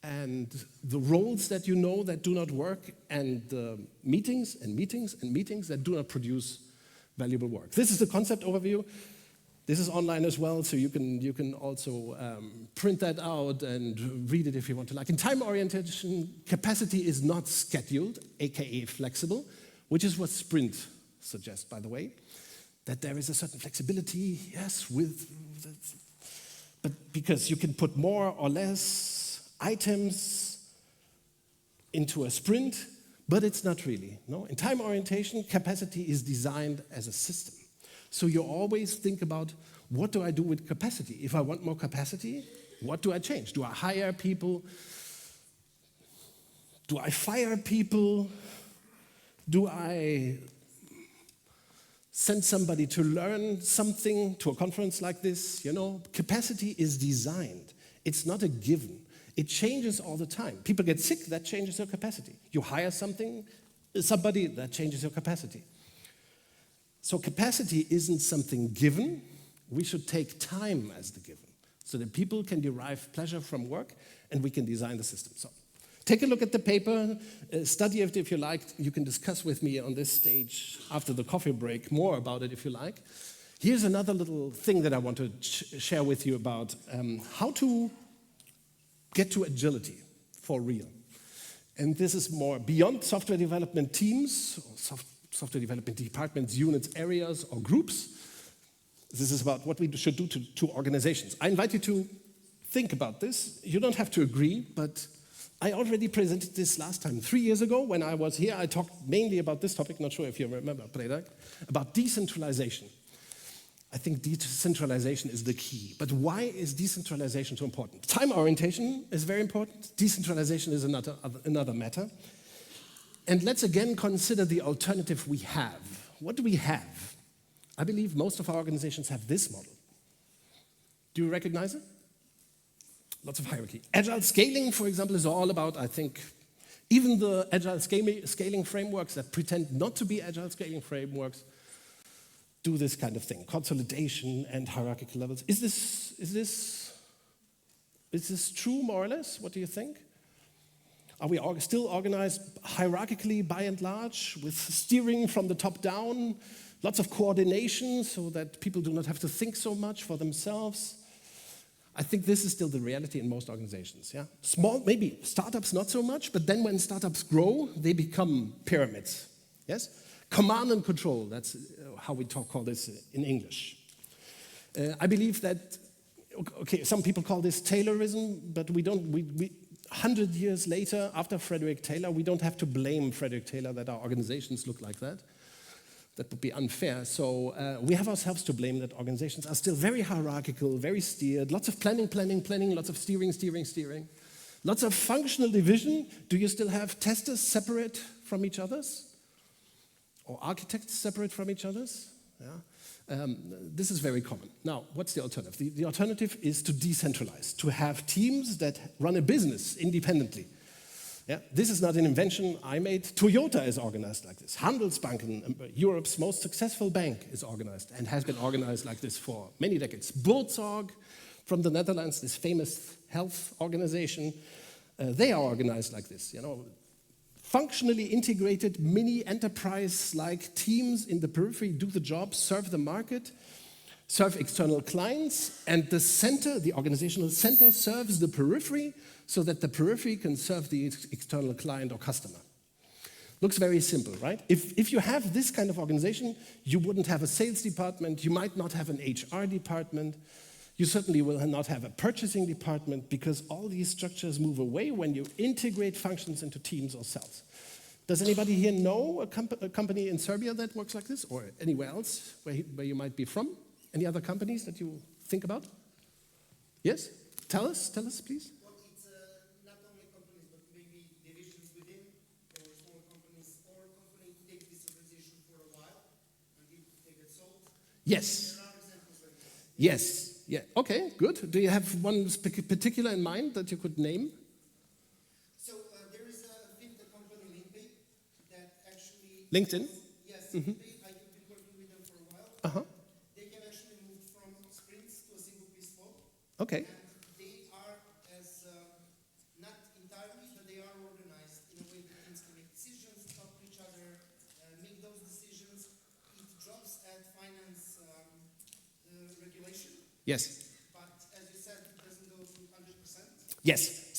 and the roles that you know that do not work, and the meetings and meetings and meetings that do not produce valuable work. This is the concept overview. This is online as well, so you can also print that out and read it if you want to. Like in time orientation, capacity is not scheduled, aka flexible, which is what Sprint suggests, by the way, that there is a certain flexibility, yes, but because you can put more or less items into a sprint, but it's not really. No, in time orientation, capacity is designed as a system. So you always think about, what do I do with capacity? If I want more capacity, what do I change? Do I hire people? Do I fire people? Do I send somebody to learn something to a conference like this? You know, capacity is designed. It's not a given. It changes all the time. People get sick, that changes your capacity. You hire somebody, that changes your capacity. So capacity isn't something given. We should take time as the given so that people can derive pleasure from work and we can design the system. So take a look at the paper, study it if you like. You can discuss with me on this stage after the coffee break more about it if you like. Here's another little thing that I want to share with you about how to get to agility for real. And this is more beyond software development teams, or software development departments, units, areas, or groups. This is about what we should do to organizations. I invite you to think about this. You don't have to agree, but I already presented this last time. 3 years ago, when I was here, I talked mainly about this topic, not sure if you remember, Pflaeging, about decentralization. I think decentralization is the key. But why is decentralization so important? Time orientation is very important. Decentralization is another matter. And let's again consider the alternative we have. What do we have? I believe most of our organizations have this model. Do you recognize it? Lots of hierarchy. Agile scaling, for example, is all about, I think, even the agile scaling frameworks that pretend not to be agile scaling frameworks do this kind of thing, consolidation and hierarchical levels. Is this true, more or less? What do you think? Are we still organized hierarchically by and large, with steering from the top down, lots of coordination so that people do not have to think so much for themselves? I think this is still the reality in most organizations. Yeah? Small, maybe startups not so much, but then when startups grow, they become pyramids. Yes? Command and control, that's how we call this in English. I believe that, okay, some people call this Taylorism, but we 100 years later, after Frederick Taylor, we don't have to blame Frederick Taylor that our organizations look like that. That would be unfair. So we have ourselves to blame that organizations are still very hierarchical, very steered, lots of planning, lots of steering. Lots of functional division. Do you still have testers separate from each others? Or architects separate from each others? Yeah. This is very common. Now, what's the alternative? The alternative is to decentralize, to have teams that run a business independently. Yeah, this is not an invention I made. Toyota is organized like this. Handelsbanken, Europe's most successful bank, is organized and has been organized like this for many decades. Buurtzorg from the Netherlands, this famous health organization, they are organized like this. You know, functionally integrated mini enterprise-like teams in the periphery do the job, serve the market, serve external clients, and the center, the organizational center, serves the periphery so that the periphery can serve the external client or customer. Looks very simple, right? If you have this kind of organization, you wouldn't have a sales department, you might not have an HR department, you certainly will not have a purchasing department, because all these structures move away when you integrate functions into teams or cells. Does anybody here know a company in Serbia that works like this, or anywhere else where you might be from? Any other companies that you think about? Yes? Tell us, please. Well, it's not only companies, but maybe divisions within, or small companies, or companies take this organization for a while until they get sold. Yes. There are examples like this. Yes. Yeah. Okay, good. Do you have one particular in mind that you could name? So there is a fintech company, LinkedIn, that actually... LinkedIn? Yes, LinkedIn. I've been working with them for a while. Uh-huh. They have actually moved from sprints to a single piece flow. Okay. And they are as, not entirely, but they are organized in a way that teams can make decisions, talk to each other, make those decisions. It drops at finance regulation, Yes. but as you said, it doesn't go to 100%. Yes.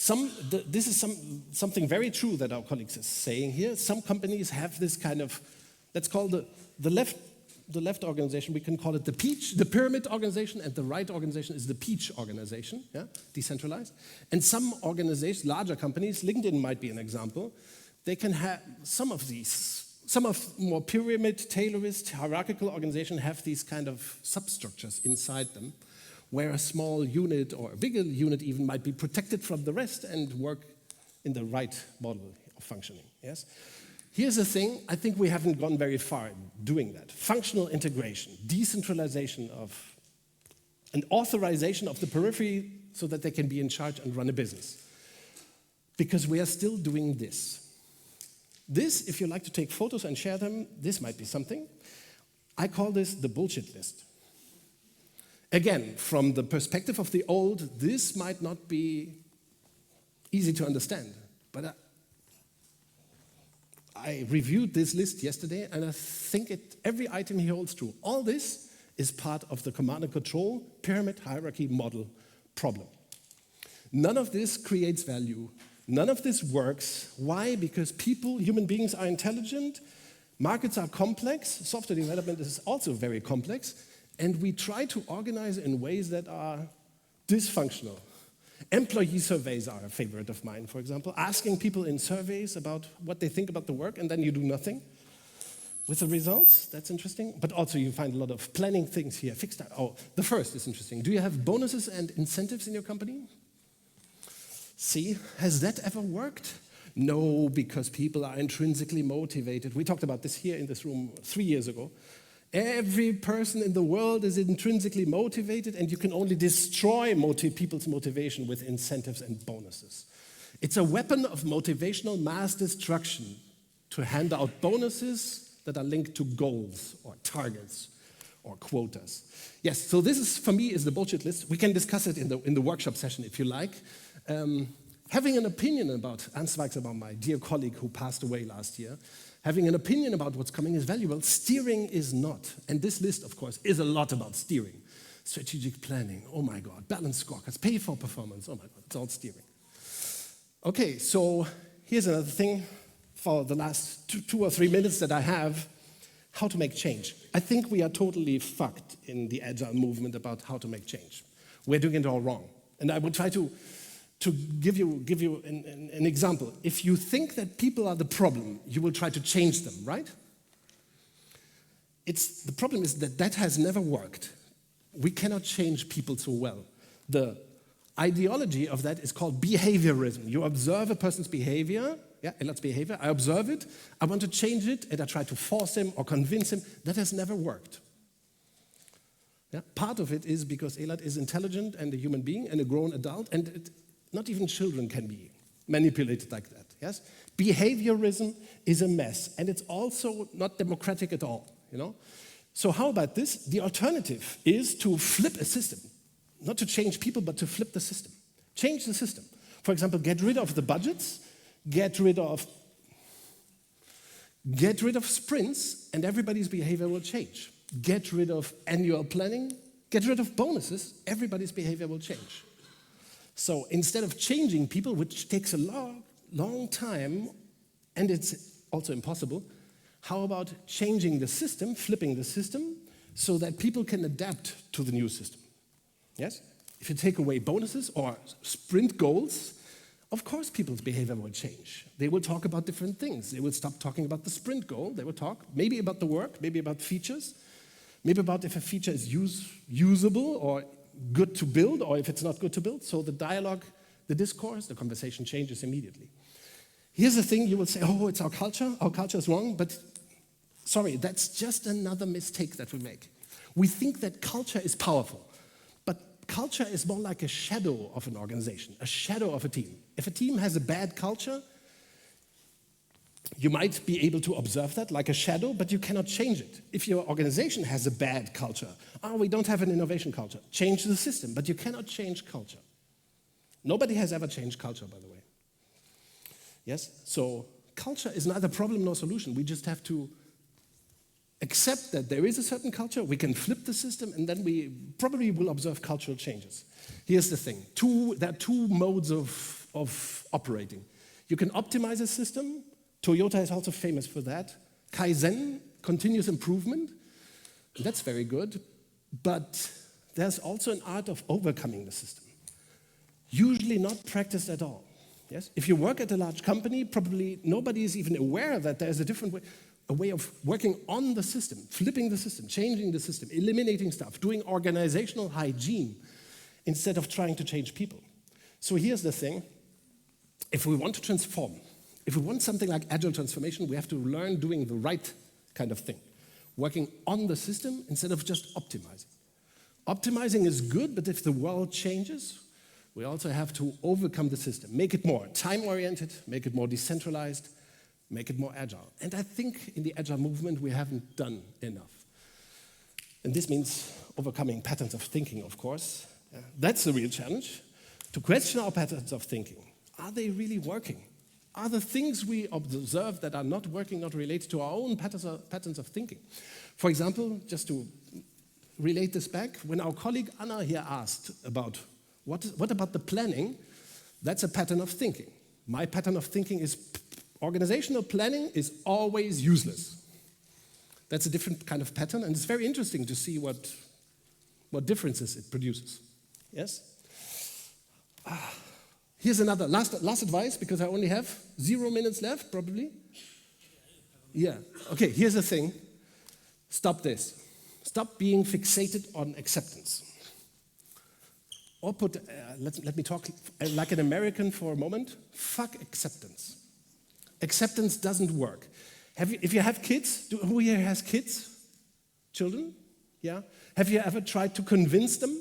This is something very true that our colleagues are saying here. Some companies have this kind of, let's call the left organization, we can call it the pyramid organization, and the right organization is the peach organization, yeah, decentralized. And some organizations, larger companies, LinkedIn might be an example, they can have some of more pyramid, tailorist, hierarchical organizations have these kind of substructures inside them, where a small unit or a bigger unit even might be protected from the rest and work in the right model of functioning, yes? Here's the thing, I think we haven't gone very far in doing that. Functional integration, decentralization of, and authorization of the periphery so that they can be in charge and run a business. Because we are still doing this. This, if you like to take photos and share them, this might be something. I call this the bullshit list. Again, from the perspective of the old, this might not be easy to understand, but I reviewed this list yesterday, and I think every item here holds true. All this is part of the command and control pyramid hierarchy model problem. None of this creates value. None of this works. Why? Because people, human beings, are intelligent, markets are complex, software development is also very complex, and we try to organize in ways that are dysfunctional. Employee surveys are a favorite of mine, for example, asking people in surveys about what they think about the work, and then you do nothing with the results. That's interesting. But also you find a lot of planning things here. Fixed. Oh, the first is interesting. Do you have bonuses and incentives in your company? See, has that ever worked? No, because people are intrinsically motivated. We talked about this here in this room 3 years ago. Every person in the world is intrinsically motivated, and you can only destroy people's motivation with incentives and bonuses. It's a weapon of motivational mass destruction to hand out bonuses that are linked to goals or targets or quotas. Yes, so this is, for me, is the bullshit list. We can discuss it in the workshop session if you like. Having an opinion about, about my dear colleague who passed away last year, having an opinion about what's coming is valuable. Steering is not. And this list, of course, is a lot about steering. Strategic planning, oh my God. Balanced scorecards, pay for performance, oh my God, it's all steering. Okay, so here's another thing for the last 2 or 3 minutes that I have, how to make change. I think we are totally fucked in the Agile movement about how to make change. We're doing it all wrong. And I will try to give you an example. If you think that people are the problem, you will try to change them, right? The problem is that has never worked. We cannot change people so well. The ideology of that is called behaviorism. You observe a person's behavior, Elart's behavior, I observe it, I want to change it, and I try to force him or convince him. That has never worked. Yeah? Part of it is because Elart is intelligent and a human being and a grown adult, and not even children can be manipulated like that. Yes, behaviorism is a mess, and it's also not democratic at all. So how about this? The alternative is to flip a system, not to change people, but to flip the system. Change the system. For example, get rid of the budgets, get rid of sprints, and everybody's behavior will change. Get rid of annual planning, get rid of bonuses, everybody's behavior will change. So instead of changing people, which takes a long time, and it's also impossible. How about changing the system, flipping the system, so that people can adapt to the new system? Yes? If you take away bonuses or sprint goals, of course people's behavior will change. They will talk about different things. They will stop talking about the sprint goal. They will talk maybe about the work, maybe about features, maybe about if a feature is usable or good to build, or if it's not good to build. So the dialogue, the discourse, the conversation changes immediately. Here's the thing, you will say, oh, it's our culture is wrong, but sorry, that's just another mistake that we make. We think that culture is powerful, but culture is more like a shadow of an organization, a shadow of a team. If a team has a bad culture, you might be able to observe that like a shadow, but you cannot change it. If your organization has a bad culture, we don't have an innovation culture, change the system, but you cannot change culture. Nobody has ever changed culture, by the way. Yes? So culture is neither problem nor solution. We just have to accept that there is a certain culture, we can flip the system, and then we probably will observe cultural changes. Here's the thing. There are two modes of operating. You can optimize a system. Toyota is also famous for that. Kaizen, continuous improvement. That's very good. But there's also an art of overcoming the system. Usually not practiced at all. Yes? If you work at a large company, probably nobody is even aware that there's a different way, a way of working on the system, flipping the system, changing the system, eliminating stuff, doing organizational hygiene instead of trying to change people. So here's the thing. If we want to transform, if we want something like agile transformation, we have to learn doing the right kind of thing, working on the system instead of just optimizing. Optimizing is good, but if the world changes, we also have to overcome the system, make it more time-oriented, make it more decentralized, make it more agile. And I think in the agile movement, we haven't done enough. And this means overcoming patterns of thinking, of course. That's the real challenge, to question our patterns of thinking. Are they really working? Are the things we observe that are not working not related to our own patterns of thinking? For example, just to relate this back, when our colleague Anna here asked about what about the planning, that's a pattern of thinking. My pattern of thinking is organizational planning is always useless. That's a different kind of pattern, and it's very interesting to see what differences it produces. Yes? Here's another last advice, because I only have 0 minutes left, probably. Yeah. Okay, here's the thing. Stop this. Stop being fixated on acceptance. Or let me talk like an American for a moment. Fuck acceptance. Acceptance doesn't work. If you have kids, who here has kids? Children? Yeah? Have you ever tried to convince them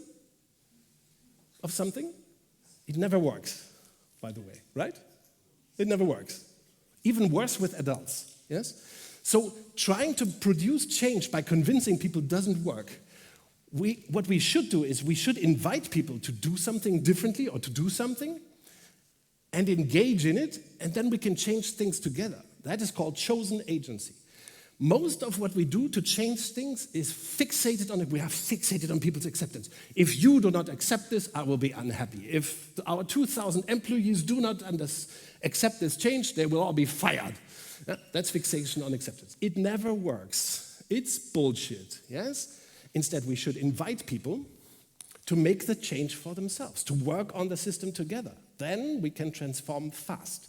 of something? It never works, by the way, right? It never works. Even worse with adults, yes? So trying to produce change by convincing people doesn't work. What we should do is we should invite people to do something differently or to do something and engage in it, and then we can change things together. That is called chosen agency. Most of what we do to change things is fixated on it. We are fixated on people's acceptance. If you do not accept this, I will be unhappy. If our 2,000 employees do not accept this change, they will all be fired. That's fixation on acceptance. It never works. It's bullshit, yes? Instead, we should invite people to make the change for themselves, to work on the system together. Then we can transform fast.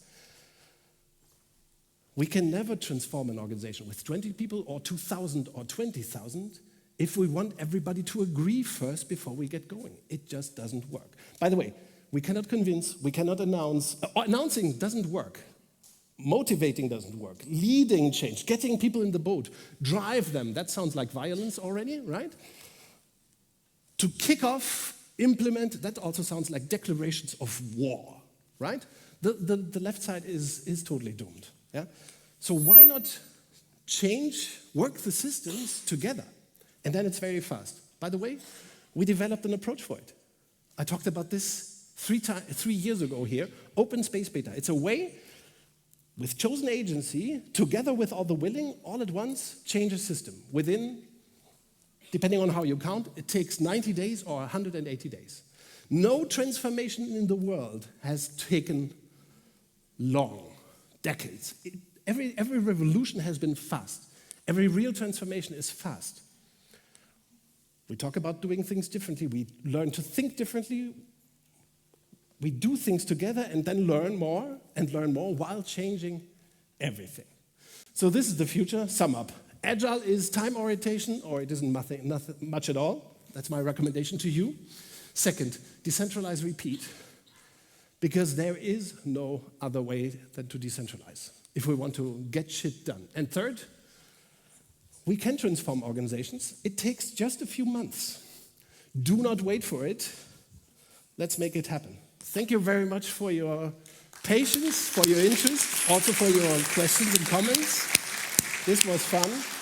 We can never transform an organization with 20 people or 2,000 or 20,000 if we want everybody to agree first before we get going. It just doesn't work. By the way, we cannot convince, we cannot announce. Announcing doesn't work. Motivating doesn't work. Leading change, getting people in the boat, drive them. That sounds like violence already, right? To kick off, implement, that also sounds like declarations of war, right? The left side is totally doomed. Yeah? So why not change, work the systems together? And then it's very fast. By the way, we developed an approach for it. I talked about this 3 years ago here, open space beta. It's a way with chosen agency, together with all the willing, all at once, change a system. Within, depending on how you count, it takes 90 days or 180 days. No transformation in the world has taken long, decades. Every revolution has been fast. Every real transformation is fast. We talk about doing things differently. We learn to think differently. We do things together and then learn more while changing everything. So this is the future. Sum up. Agile is time orientation, or it isn't nothing much at all. That's my recommendation to you. Second, decentralize, repeat. Because there is no other way than to decentralize if we want to get shit done. And third, we can transform organizations. It takes just a few months. Do not wait for it. Let's make it happen. Thank you very much for your patience, for your interest, also for your questions and comments. This was fun.